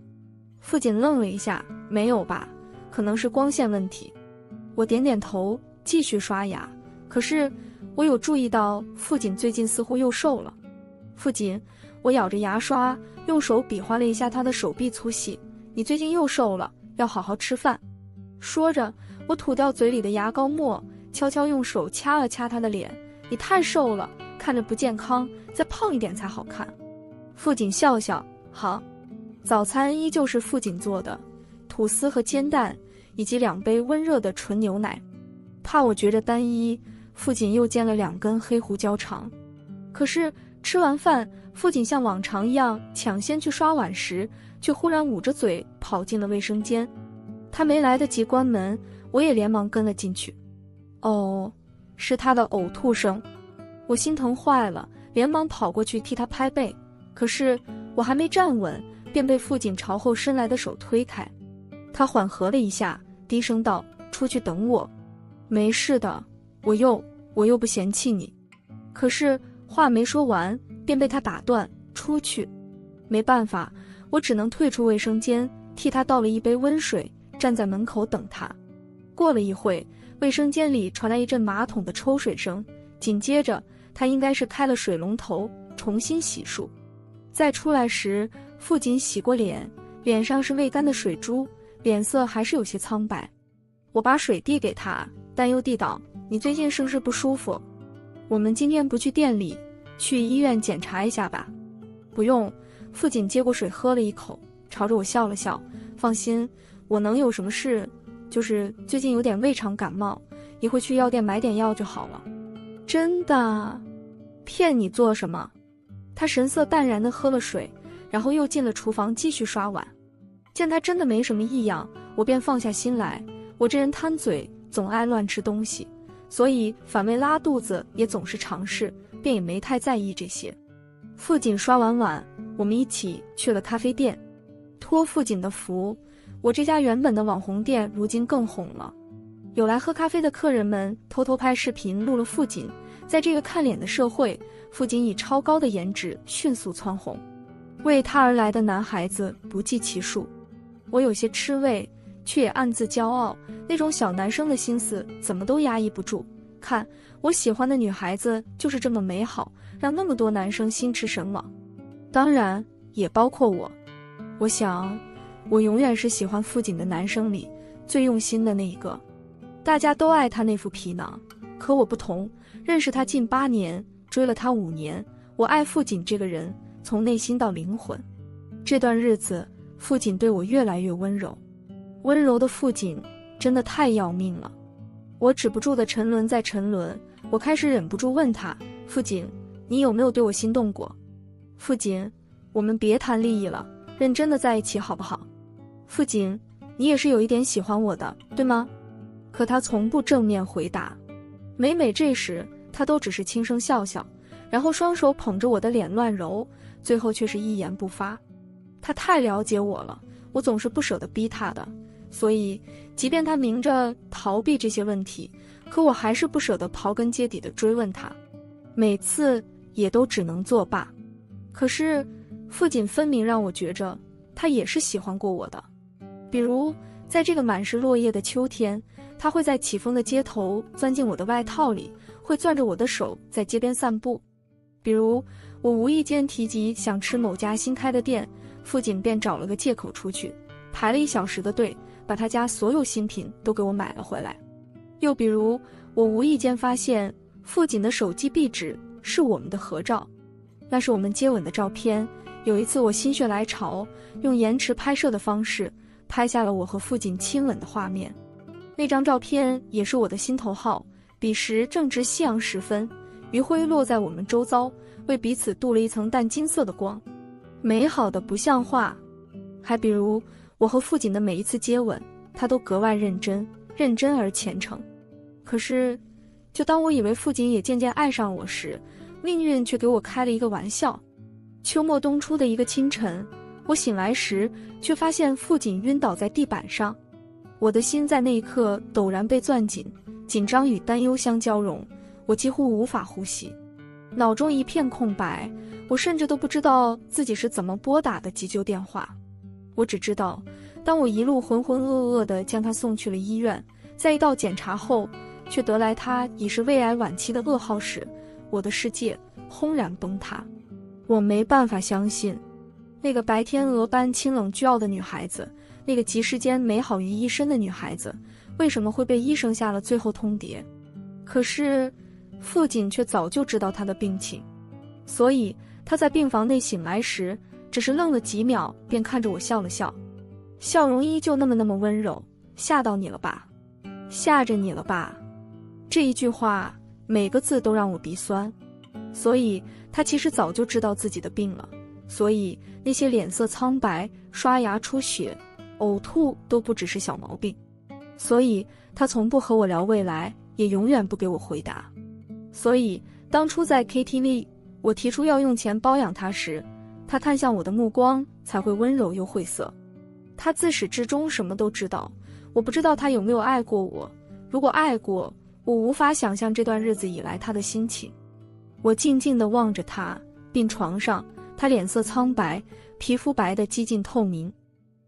父亲愣了一下，没有吧，可能是光线问题。我点点头，继续刷牙。可是我有注意到父亲最近似乎又瘦了。父亲，我咬着牙刷，用手比划了一下他的手臂粗细，你最近又瘦了，要好好吃饭。说着，我吐掉嘴里的牙膏沫，悄悄用手掐了掐他的脸，你太瘦了，看着不健康，再胖一点才好看。父亲笑笑，好。早餐依旧是父亲做的，吐司和煎蛋，以及2杯温热的纯牛奶。怕我觉着单一，父亲又煎了2根黑胡椒肠。可是吃完饭，父亲像往常一样抢先去刷碗时，却忽然捂着嘴跑进了卫生间。他没来得及关门，我也连忙跟了进去。哦，是他的呕吐声。我心疼坏了，连忙跑过去替他拍背。可是我还没站稳，便被父亲朝后伸来的手推开。他缓和了一下，低声道：“出去等我。”没事的，我又不嫌弃你。可是话没说完，便被他打断：“出去。”没办法，我只能退出卫生间，替他倒了一杯温水，站在门口等他。过了一会，卫生间里传来一阵马桶的抽水声，紧接着他应该是开了水龙头，重新洗漱。再出来时，父亲洗过脸，脸上是未干的水珠，脸色还是有些苍白。我把水递给他，担忧地道：“你最近是不是不舒服？我们今天不去店里，去医院检查一下吧。”不用。父亲接过水喝了一口，朝着我笑了笑：“放心，我能有什么事？就是最近有点胃肠感冒，一会去药店买点药就好了。”真的？骗你做什么？他神色淡然地喝了水，然后又进了厨房继续刷碗。见他真的没什么异样，我便放下心来。我这人贪嘴，总爱乱吃东西，所以反胃拉肚子也总是常事，便也没太在意这些。父亲刷完碗，我们一起去了咖啡店。托父亲的福，我这家原本的网红店如今更红了。有来喝咖啡的客人们偷偷拍视频录了傅锦。在这个看脸的社会，傅锦以超高的颜值迅速蹿红，为他而来的男孩子不计其数。我有些吃味，却也暗自骄傲，那种小男生的心思怎么都压抑不住。看，我喜欢的女孩子就是这么美好，让那么多男生心驰神往，当然也包括我。我想，我永远是喜欢傅锦的男生里最用心的那一个。大家都爱他那副皮囊，可我不同，认识他近8年，追了他5年，我爱傅锦这个人，从内心到灵魂。这段日子，傅锦对我越来越温柔，温柔的傅锦真的太要命了。我止不住的沉沦在沉沦，我开始忍不住问他：傅锦，你有没有对我心动过？傅锦，我们别谈利益了，认真的在一起好不好？傅锦，你也是有一点喜欢我的，对吗？可他从不正面回答，每每这时，他都只是轻声笑笑，然后双手捧着我的脸乱揉，最后却是一言不发。他太了解我了，我总是不舍得逼他的，所以即便他明着逃避这些问题，可我还是不舍得刨根结底的追问他，每次也都只能作罢。可是傅锦分明让我觉着他也是喜欢过我的，比如在这个满是落叶的秋天，他会在起风的街头钻进我的外套里，会攥着我的手在街边散步。比如我无意间提及想吃某家新开的店，傅锦便找了个借口出去，排了1小时的队，把他家所有新品都给我买了回来。又比如我无意间发现傅锦的手机壁纸是我们的合照，那是我们接吻的照片。有一次我心血来潮，用延迟拍摄的方式拍下了我和傅锦亲吻的画面。那张照片也是我的心头好，彼时正值夕阳时分，余晖落在我们周遭，为彼此镀了一层淡金色的光，美好的不像话。还比如我和傅锦的每一次接吻，他都格外认真而虔诚。可是就当我以为傅锦也渐渐爱上我时，命运却给我开了一个玩笑。秋末冬初的一个清晨，我醒来时却发现傅锦晕倒在地板上，我的心在那一刻陡然被攥紧，紧张与担忧相交融，我几乎无法呼吸，脑中一片空白，我甚至都不知道自己是怎么拨打的急救电话。我只知道，当我一路浑浑噩噩地将他送去了医院，在一道检查后，却得来他已是胃癌晚期的噩耗时，我的世界轰然崩塌。我没办法相信，那个白天鹅般清冷倨傲的女孩子，那个集世间美好于一身的女孩子，为什么会被医生下了最后通牒？可是傅锦却早就知道她的病情，所以她在病房内醒来时，只是愣了几秒，便看着我笑了笑，笑容依旧那么温柔。吓到你了吧？吓着你了吧？这一句话每个字都让我鼻酸。所以他其实早就知道自己的病了，所以那些脸色苍白、刷牙出血、呕吐都不只是小毛病。所以他从不和我聊未来，也永远不给我回答。所以当初在 KTV 我提出要用钱包养他时，他看向我的目光才会温柔又晦涩。他自始至终什么都知道，我不知道他有没有爱过我，如果爱过，我无法想象这段日子以来他的心情。我静静地望着他，病床上，他脸色苍白，皮肤白得几近透明。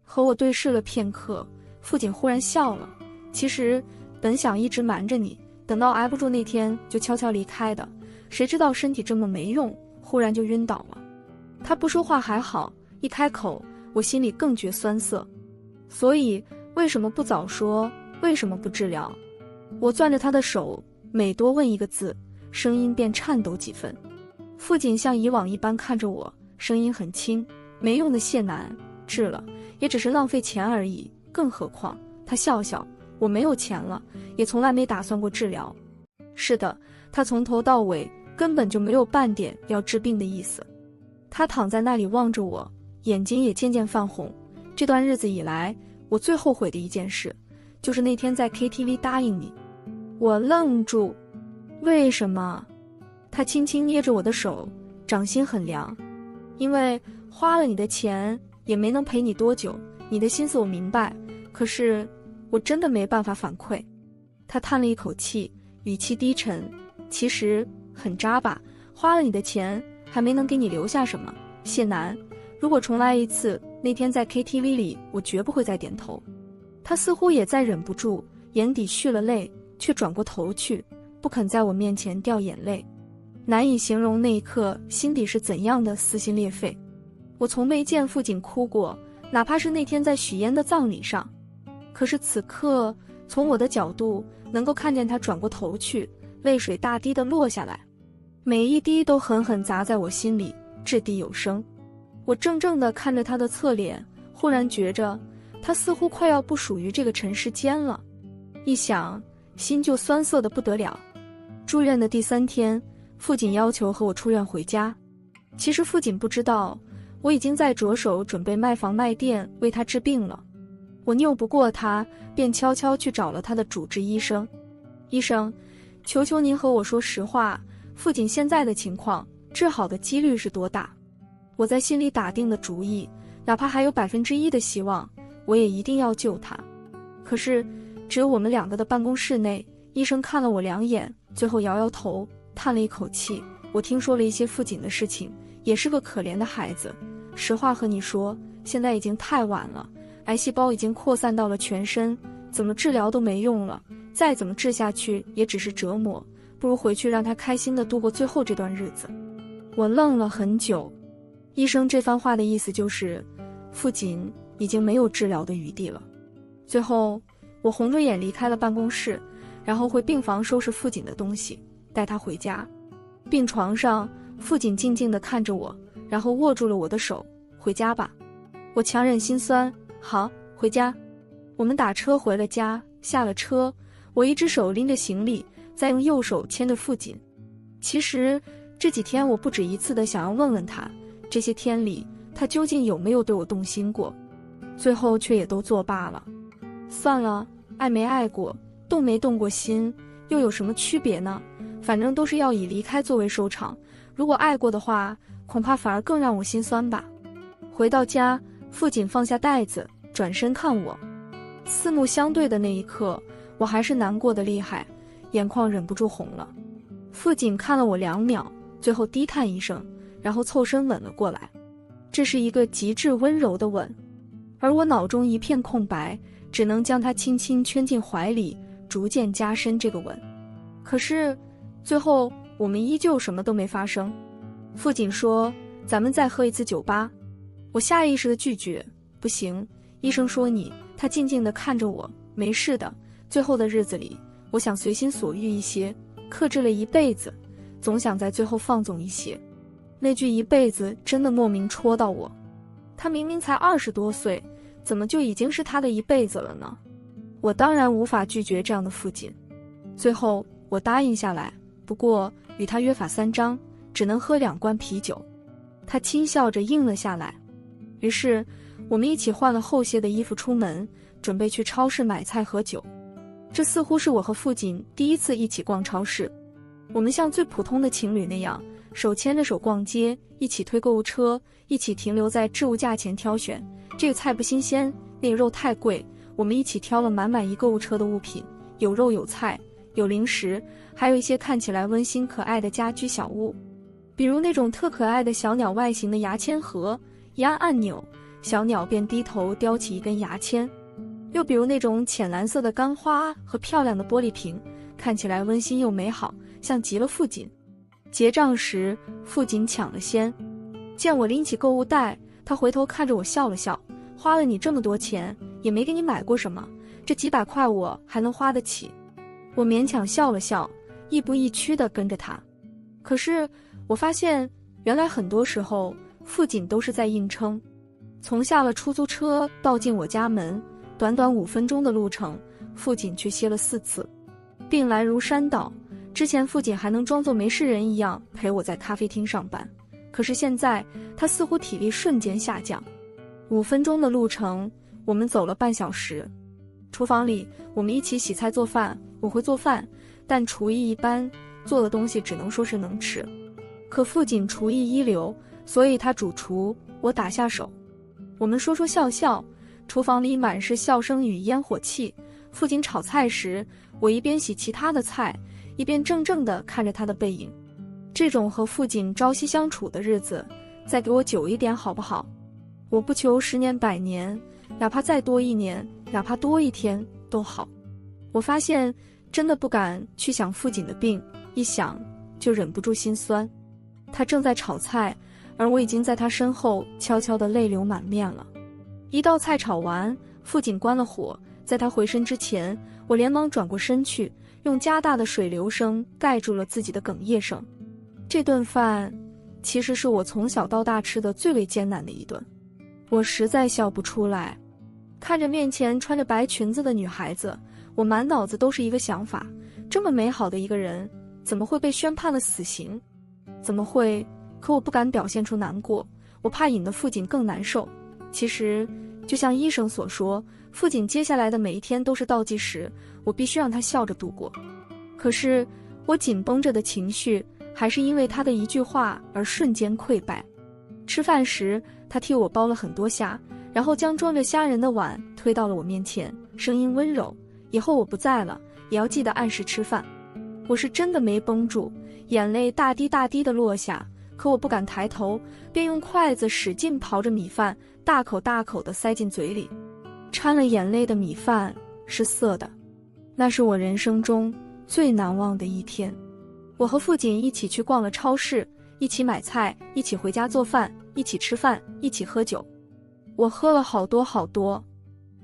和我对视了片刻，傅锦忽然笑了。其实本想一直瞒着你，等到挨不住那天就悄悄离开的，谁知道身体这么没用，忽然就晕倒了。他不说话还好，一开口，我心里更觉酸涩。所以为什么不早说？为什么不治疗？我攥着他的手，每多问一个字，声音便颤抖几分。傅锦像以往一般看着我，声音很轻：没用的谢楠，治了也只是浪费钱而已，更何况……他笑笑，我没有钱了，也从来没打算过治疗。是的，他从头到尾根本就没有半点要治病的意思。他躺在那里望着我，眼睛也渐渐泛红。这段日子以来，我最后悔的一件事，就是那天在 KTV 答应你。我愣住，为什么？他轻轻捏着我的手，掌心很凉。因为花了你的钱，也没能陪你多久，你的心思我明白，可是我真的没办法反馈。他叹了一口气，语气低沉，其实很渣吧，花了你的钱还没能给你留下什么。谢楠，如果重来一次，那天在 KTV 里我绝不会再点头。他似乎也在忍不住，眼底蓄了泪，却转过头去，不肯在我面前掉眼泪。难以形容那一刻心底是怎样的撕心裂肺。我从没见父亲哭过，哪怕是那天在许嫣的葬礼上。可是此刻，从我的角度能够看见他转过头去，泪水大滴地落下来，每一滴都狠狠砸在我心里，掷地有声。我怔怔地看着他的侧脸，忽然觉着他似乎快要不属于这个尘世间了。一想，心就酸涩得不得了。住院的第3天，父亲要求和我出院回家。其实父亲不知道，我已经在着手准备卖房卖店为他治病了。我拗不过他，便悄悄去找了他的主治医生。医生，求求您和我说实话，父亲现在的情况，治好的几率是多大？我在心里打定了主意，哪怕还有1%的希望，我也一定要救他。可是，只有我们2个的办公室内，医生看了我2眼，最后摇摇头，叹了一口气。我听说了一些父亲的事情，也是个可怜的孩子。实话和你说，现在已经太晚了，癌细胞已经扩散到了全身，怎么治疗都没用了，再怎么治下去也只是折磨，不如回去让他开心地度过最后这段日子。我愣了很久，医生这番话的意思就是，父亲已经没有治疗的余地了。最后，我红着眼离开了办公室，然后回病房收拾父亲的东西，带他回家。病床上，父亲静静地看着我，然后握住了我的手，回家吧。我强忍心酸，好，回家。我们打车回了家，下了车，我一只手拎着行李，再用右手牵着父亲。其实这几天我不止一次地想要问问他，这些天里他究竟有没有对我动心过，最后却也都作罢了。算了，爱没爱过，动没动过心，又有什么区别呢？反正都是要以离开作为收场，如果爱过的话，恐怕反而更让我心酸吧。回到家，父亲放下袋子，转身看我，四目相对的那一刻，我还是难过的厉害，眼眶忍不住红了。父亲看了我2秒，最后低叹一声，然后凑身吻了过来。这是一个极致温柔的吻，而我脑中一片空白，只能将他轻轻圈进怀里，逐渐加深这个吻。可是最后我们依旧什么都没发生。父亲说，咱们再喝一次酒吧。我下意识地拒绝，不行，医生说你。他静静地看着我，没事的，最后的日子里，我想随心所欲一些，克制了一辈子，总想在最后放纵一些。那句一辈子真的莫名戳到我。他明明才20多岁，怎么就已经是他的一辈子了呢？我当然无法拒绝这样的父亲。最后我答应下来，不过与他约法3章，只能喝2罐啤酒。他轻笑着应了下来。于是我们一起换了厚些的衣服出门，准备去超市买菜喝酒。这似乎是我和父亲第一次一起逛超市。我们像最普通的情侣那样，手牵着手逛街，一起推购物车，一起停留在置物架前挑选，这个菜不新鲜，那个肉太贵。我们一起挑了满满一购物车的物品，有肉有菜有零食，还有一些看起来温馨可爱的家居小物，比如那种特可爱的小鸟外形的牙签盒，一按按钮，小鸟便低头叼起一根牙签；又比如那种浅蓝色的干花和漂亮的玻璃瓶，看起来温馨又美好，像极了父亲。结账时，父亲抢了先，见我拎起购物袋，他回头看着我笑了笑，花了你这么多钱，也没给你买过什么，这几百块我还能花得起。我勉强笑了笑，亦步亦趋地跟着他。可是我发现，原来很多时候父亲都是在硬撑。从下了出租车到进我家门，短短5分钟的路程，父亲却歇了4次。病来如山倒，之前父亲还能装作没事人一样陪我在咖啡厅上班，可是现在他似乎体力瞬间下降。5分钟的路程，我们走了半小时。厨房里，我们一起洗菜做饭，我会做饭，但厨艺一般，做的东西只能说是能吃。可父亲厨艺一流，所以他主厨，我打下手。我们说说笑笑，厨房里满是笑声与烟火气。父亲炒菜时，我一边洗其他的菜，一边怔怔地看着他的背影。这种和父亲朝夕相处的日子，再给我久一点好不好？我不求10年100年，哪怕再多1年，哪怕多1天都好。我发现真的不敢去想父亲的病，一想就忍不住心酸。他正在炒菜，而我已经在他身后悄悄地泪流满面了。一道菜炒完，父亲关了火，在他回身之前，我连忙转过身去，用加大的水流声盖住了自己的哽咽声。这顿饭其实是我从小到大吃的最为艰难的一顿，我实在笑不出来。看着面前穿着白裙子的女孩子，我满脑子都是一个想法：这么美好的一个人，怎么会被宣判了死刑？怎么会？可我不敢表现出难过，我怕引得父亲更难受。其实，就像医生所说，父亲接下来的每一天都是倒计时，我必须让他笑着度过。可是，我紧绷着的情绪，还是因为他的一句话而瞬间溃败。吃饭时，他替我剥了很多虾，然后将装着虾仁的碗推到了我面前，声音温柔：“以后我不在了，也要记得按时吃饭。”我是真的没绷住，眼泪大滴大滴地落下，可我不敢抬头，便用筷子使劲刨着米饭，大口大口地塞进嘴里。掺了眼泪的米饭是涩的，那是我人生中最难忘的一天。我和父亲一起去逛了超市，一起买菜，一起回家做饭，一起吃饭，一起喝酒。我喝了好多好多。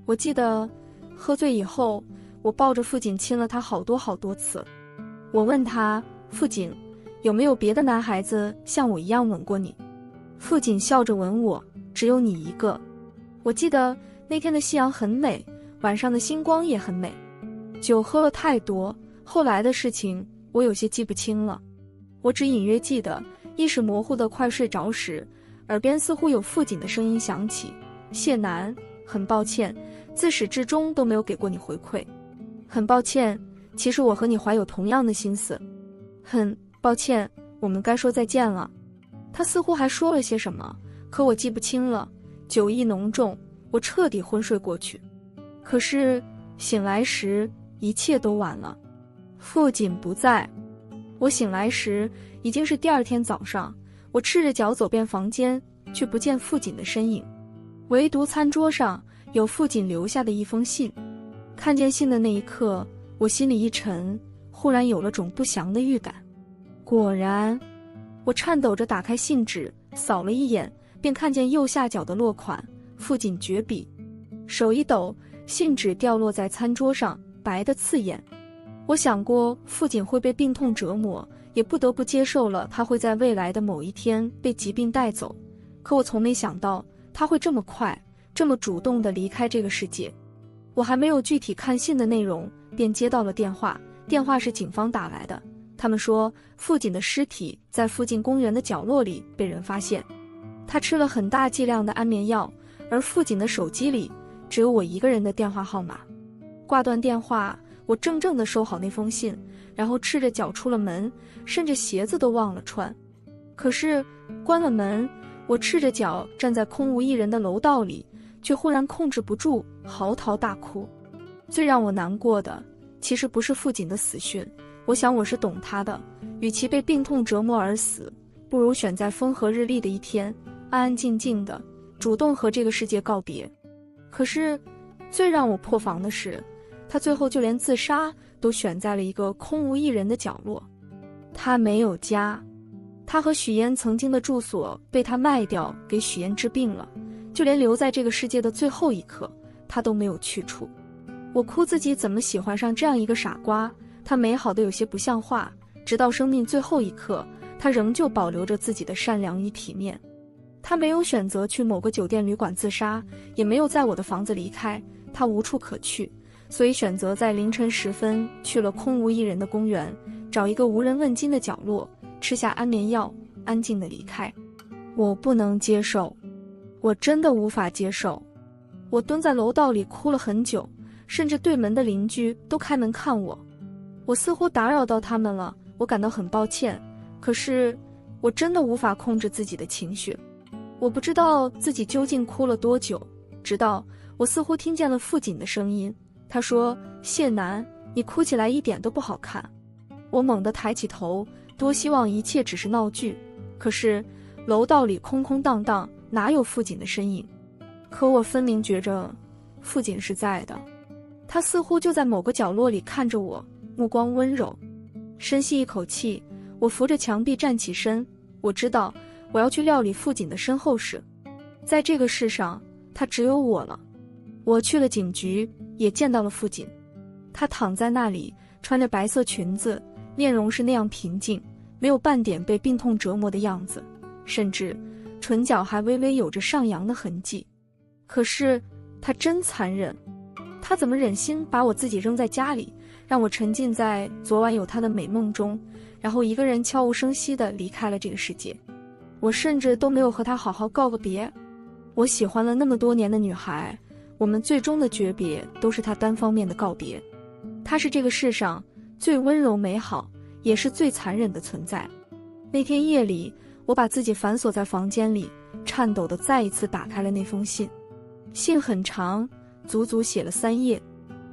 我记得喝醉以后，我抱着父亲亲了他好多好多次。我问他：“父亲，有没有别的男孩子像我一样吻过你？”父亲笑着吻我：“只有你一个。”我记得那天的夕阳很美，晚上的星光也很美。酒喝了太多，后来的事情我有些记不清了。我只隐约记得，意识模糊的快睡着时，耳边似乎有父亲的声音响起：“谢楠，很抱歉，自始至终都没有给过你回馈。很抱歉，其实我和你怀有同样的心思。很抱歉，我们该说再见了。”他似乎还说了些什么，可我记不清了。酒意浓重，我彻底昏睡过去。可是醒来时，一切都晚了。父亲不在。我醒来时已经是第二天早上，我赤着脚走遍房间，却不见父亲的身影。唯独餐桌上有父亲留下的一封信。看见信的那一刻，我心里一沉，忽然有了种不祥的预感。果然，我颤抖着打开信纸，扫了一眼，便看见右下角的落款：父亲绝笔。手一抖，信纸掉落在餐桌上，白得刺眼。我想过父亲会被病痛折磨，也不得不接受了他会在未来的某一天被疾病带走。可我从没想到他会这么快，这么主动地离开这个世界。我还没有具体看信的内容，便接到了电话。电话是警方打来的，他们说父亲的尸体在附近公园的角落里被人发现，他吃了很大剂量的安眠药，而父亲的手机里只有我一个人的电话号码。挂断电话，我怔怔地收好那封信，然后赤着脚出了门，甚至鞋子都忘了穿。可是关了门，我赤着脚站在空无一人的楼道里，却忽然控制不住嚎啕大哭。最让我难过的其实不是父亲的死讯，我想我是懂他的，与其被病痛折磨而死，不如选在风和日丽的一天，安安静静的主动和这个世界告别。可是最让我破防的是，他最后就连自杀都选在了一个空无一人的角落。他没有家，他和许嫣曾经的住所被他卖掉给许嫣治病了，就连留在这个世界的最后一刻，他都没有去处。我哭自己怎么喜欢上这样一个傻瓜，他美好的有些不像话，直到生命最后一刻，他仍旧保留着自己的善良与体面。他没有选择去某个酒店旅馆自杀，也没有在我的房子离开，他无处可去，所以选择在凌晨时分去了空无一人的公园，找一个无人问津的角落，吃下安眠药，安静地离开。我不能接受，我真的无法接受。我蹲在楼道里哭了很久，甚至对门的邻居都开门看我。我似乎打扰到他们了，我感到很抱歉，可是我真的无法控制自己的情绪。我不知道自己究竟哭了多久，直到我似乎听见了傅锦的声音，他说：“谢楠，你哭起来一点都不好看。”我猛地抬起头，多希望一切只是闹剧。可是楼道里空空荡荡，哪有傅锦的身影？可我分明觉着傅锦是在的，他似乎就在某个角落里看着我，目光温柔。深吸一口气，我扶着墙壁站起身。我知道我要去料理傅锦的身后事，在这个世上他只有我了。我去了警局，也见到了傅锦。他躺在那里，穿着白色裙子，面容是那样平静，没有半点被病痛折磨的样子，甚至唇角还微微有着上扬的痕迹。可是他真残忍，他怎么忍心把我自己扔在家里，让我沉浸在昨晚有他的美梦中，然后一个人悄无声息地离开了这个世界。我甚至都没有和他好好告个别。我喜欢了那么多年的女孩，我们最终的诀别都是他单方面的告别。他是这个世上最温柔美好，也是最残忍的存在。那天夜里，我把自己反锁在房间里，颤抖地再一次打开了那封信。信很长，足足写了3页，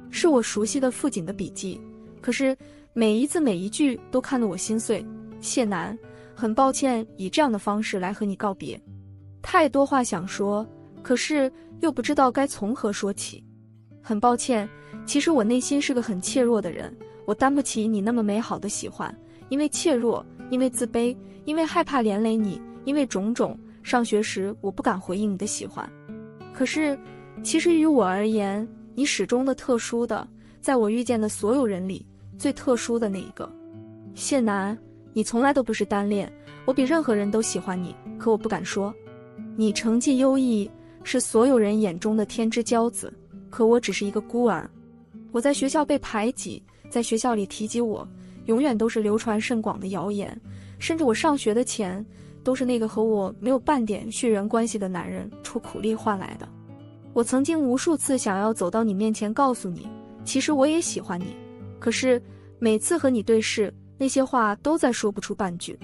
是我熟悉的傅锦的笔记，可是每一字每一句都看得我心碎。谢楠，很抱歉以这样的方式来和你告别，太多话想说，可是又不知道该从何说起。很抱歉，其实我内心是个很怯弱的人，我担不起你那么美好的喜欢，因为怯弱，因为自卑，因为害怕连累你，因为种种，上学时我不敢回应你的喜欢。可是其实于我而言，你始终的特殊的，在我遇见的所有人里最特殊的那一个。谢楠，你从来都不是单恋，我比任何人都喜欢你，可我不敢说。你成绩优异，是所有人眼中的天之骄子，可我只是一个孤儿。我在学校被排挤，在学校里提及我，永远都是流传甚广的谣言，甚至我上学的钱，都是那个和我没有半点血缘关系的男人出苦力换来的。我曾经无数次想要走到你面前告诉你，其实我也喜欢你，可是每次和你对视，那些话都再说不出半句。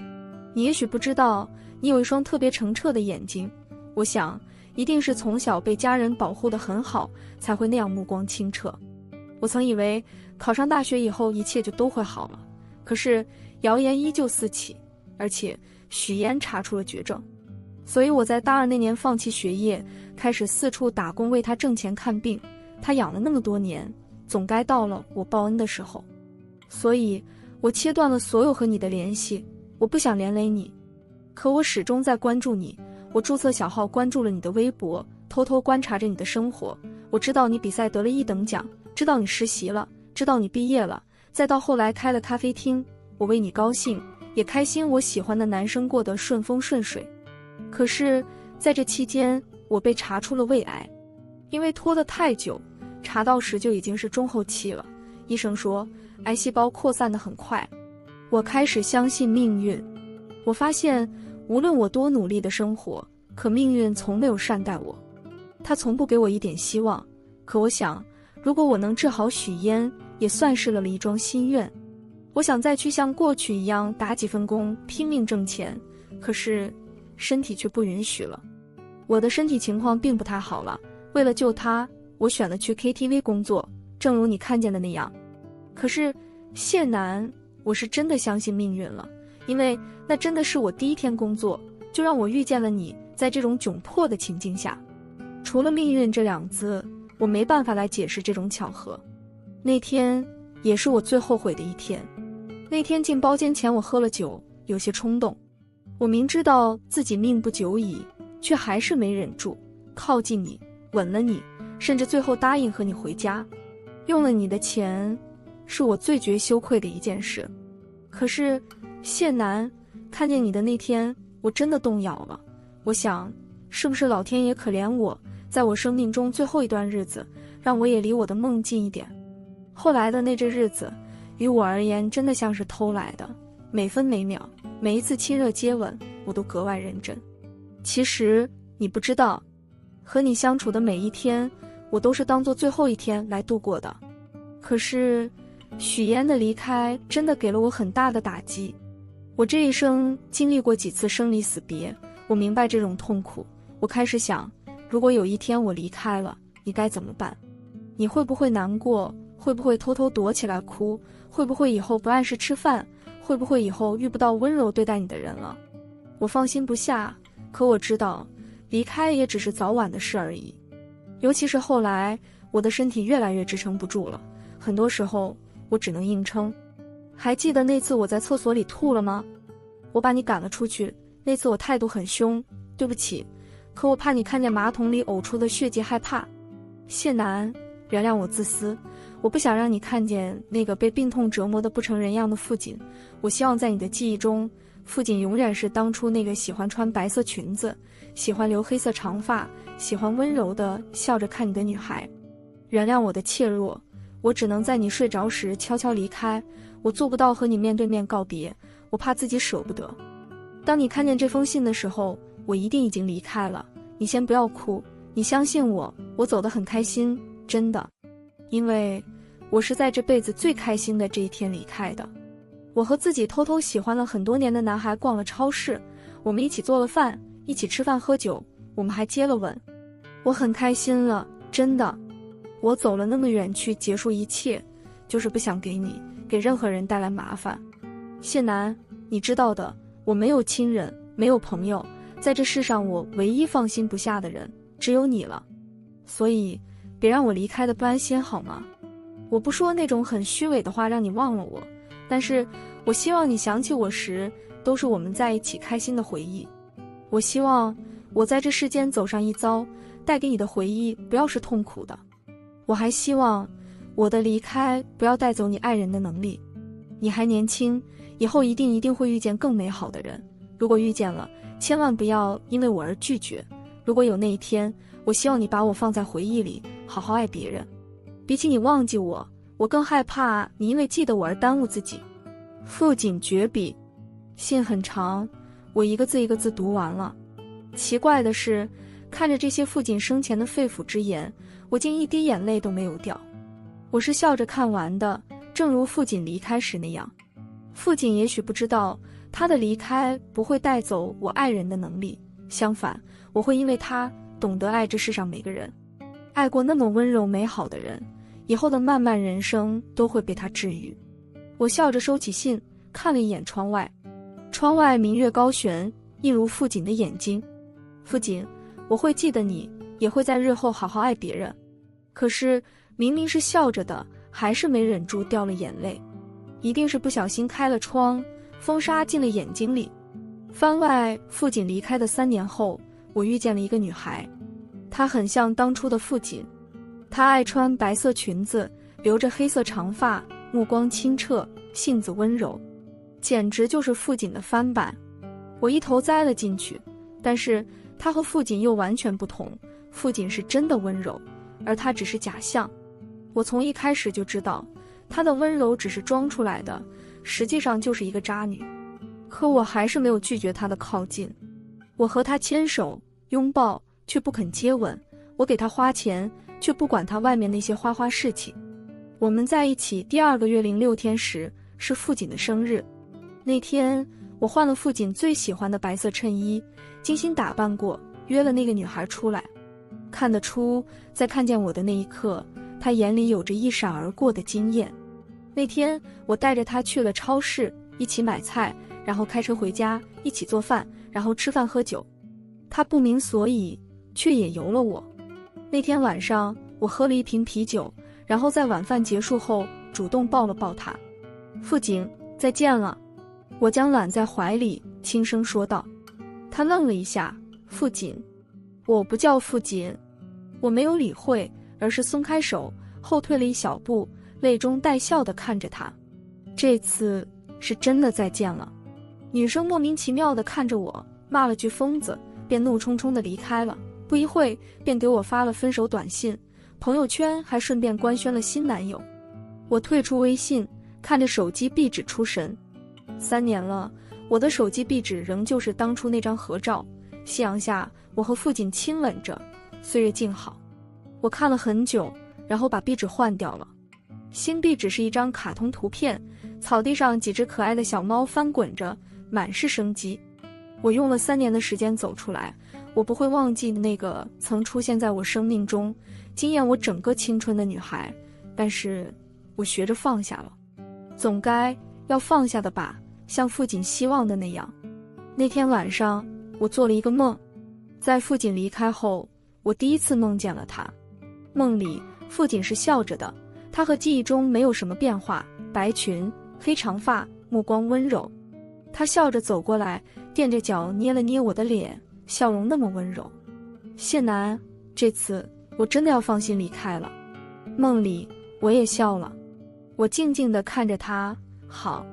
你也许不知道，你有一双特别澄澈的眼睛，我想一定是从小被家人保护得很好，才会那样目光清澈。我曾以为考上大学以后一切就都会好了，可是谣言依旧四起，而且许嫣查出了绝症。所以我在大2那年放弃学业，开始四处打工为他挣钱看病。他养了那么多年，总该到了我报恩的时候。所以我切断了所有和你的联系，我不想连累你。可我始终在关注你，我注册小号关注了你的微博，偷偷观察着你的生活。我知道你比赛得了1等奖，知道你实习了，知道你毕业了，再到后来开了咖啡厅，我为你高兴，也开心我喜欢的男生过得顺风顺水。可是在这期间，我被查出了胃癌，因为拖得太久，查到时就已经是中后期了。医生说癌细胞扩散得很快。我开始相信命运，我发现无论我多努力的生活，可命运从没有善待我，他从不给我一点希望。可我想，如果我能治好许嫣，也算是了一桩心愿。我想再去像过去一样打几份工，拼命挣钱，可是身体却不允许了。我的身体情况并不太好了，为了救他，我选了去 KTV 工作，正如你看见的那样。可是谢楠，我是真的相信命运了，因为那真的是我第1天工作，就让我遇见了你。在这种窘迫的情境下，除了命运这2字，我没办法来解释这种巧合。那天也是我最后悔的一天。那天进包间前，我喝了酒，有些冲动。我明知道自己命不久矣，却还是没忍住，靠近你，吻了你，甚至最后答应和你回家。用了你的钱，是我最觉羞愧的一件事。可是谢楠，看见你的那天，我真的动摇了。我想，是不是老天爷可怜我，在我生命中最后一段日子，让我也离我的梦近一点。后来的那阵日子，于我而言真的像是偷来的，每分每秒，每一次亲热接吻，我都格外认真。其实你不知道，和你相处的每一天，我都是当做最后一天来度过的。可是许嫣的离开真的给了我很大的打击。我这一生经历过几次生离死别，我明白这种痛苦。我开始想，如果有一天我离开了，你该怎么办？你会不会难过？会不会偷偷躲起来哭？会不会以后不按时吃饭？会不会以后遇不到温柔对待你的人了？我放心不下，可我知道，离开也只是早晚的事而已。尤其是后来，我的身体越来越支撑不住了，很多时候我只能硬撑。还记得那次我在厕所里吐了吗？我把你赶了出去，那次我态度很凶，对不起，可我怕你看见马桶里呕出的血迹害怕。谢楠，原谅我自私，我不想让你看见那个被病痛折磨得不成人样的父亲。我希望在你的记忆中，父亲永远是当初那个喜欢穿白色裙子，喜欢留黑色长发，喜欢温柔地笑着看你的女孩。原谅我的怯弱，我只能在你睡着时悄悄离开，我做不到和你面对面告别，我怕自己舍不得。当你看见这封信的时候，我一定已经离开了。你先不要哭，你相信我，我走得很开心，真的。因为我是在这辈子最开心的这一天离开的。我和自己偷偷喜欢了很多年的男孩逛了超市，我们一起做了饭，一起吃饭喝酒，我们还接了吻。我很开心了，真的。我走了那么远去结束一切，就是不想给你，给任何人带来麻烦。谢楠，你知道的，我没有亲人，没有朋友，在这世上我唯一放心不下的人只有你了。所以别让我离开的不安心好吗？我不说那种很虚伪的话让你忘了我，但是我希望你想起我时都是我们在一起开心的回忆。我希望我在这世间走上一遭，带给你的回忆不要是痛苦的。我还希望我的离开不要带走你爱人的能力。你还年轻，以后一定会遇见更美好的人。如果遇见了，千万不要因为我而拒绝。如果有那一天，我希望你把我放在回忆里，好好爱别人。比起你忘记我，我更害怕你因为记得我而耽误自己。父亲绝笔。信很长，我一个字一个字读完了。奇怪的是，看着这些父亲生前的肺腑之言，我竟一滴眼泪都没有掉。我是笑着看完的，正如父亲离开时那样。父亲也许不知道，他的离开不会带走我爱人的能力，相反，我会因为他懂得爱这世上每个人。爱过那么温柔美好的人，以后的漫漫人生都会被他治愈。我笑着收起信，看了一眼窗外，窗外明月高悬，一如父亲的眼睛。父亲，我会记得你，也会在日后好好爱别人。可是明明是笑着的，还是没忍住掉了眼泪。一定是不小心开了窗，风沙进了眼睛里。番外，父亲离开的3年后，我遇见了一个女孩，她很像当初的父亲。她爱穿白色裙子，留着黑色长发，目光清澈，性子温柔，简直就是父亲的翻版。我一头栽了进去，但是她和父亲又完全不同。父亲是真的温柔，而她只是假象。我从一开始就知道，她的温柔只是装出来的，实际上就是一个渣女。可我还是没有拒绝她的靠近。我和她牵手拥抱，却不肯接吻。我给她花钱，却不管她外面那些花花事情。我们在一起第2个月06天时，是父亲的生日。那天我换了父亲最喜欢的白色衬衣，精心打扮过，约了那个女孩出来。看得出，在看见我的那一刻，她眼里有着一闪而过的惊艳。那天我带着她去了超市，一起买菜，然后开车回家，一起做饭，然后吃饭喝酒。她不明所以，却也由了我。那天晚上我喝了1瓶啤酒，然后在晚饭结束后主动抱了抱她。父亲，再见了。我将揽在怀里，轻声说道。他愣了一下，父亲。我不叫父亲。我没有理会，而是松开手，后退了一小步，泪中带笑地看着他。这次是真的再见了。女生莫名其妙地看着我，骂了句疯子，便怒冲冲地离开了。不一会便给我发了分手短信，朋友圈还顺便官宣了新男友。我退出微信，看着手机壁纸出神。3年了，我的手机壁纸仍旧是当初那张合照，夕阳下我和父亲亲吻着，岁月静好。我看了很久，然后把壁纸换掉了。新壁纸是一张卡通图片，草地上几只可爱的小猫翻滚着，满是生机。我用了3年的时间走出来，我不会忘记那个曾出现在我生命中，惊艳我整个青春的女孩，但是我学着放下了，总该要放下的吧，像傅锦希望的那样。那天晚上，我做了一个梦，在傅锦离开后，我第一次梦见了他。梦里，傅锦是笑着的，他和记忆中没有什么变化，白裙、黑长发，目光温柔。他笑着走过来，垫着脚捏了捏我的脸，笑容那么温柔。谢楠，这次我真的要放心离开了。梦里我也笑了，我静静地看着他。好。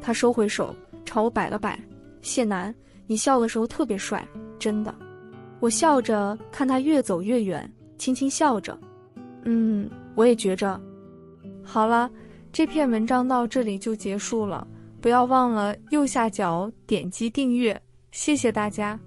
他收回手，朝我摆了摆。谢楠，你笑的时候特别帅，真的。我笑着看他越走越远，轻轻笑着。我也觉着。好了，这篇文章到这里就结束了，不要忘了右下角点击订阅，谢谢大家。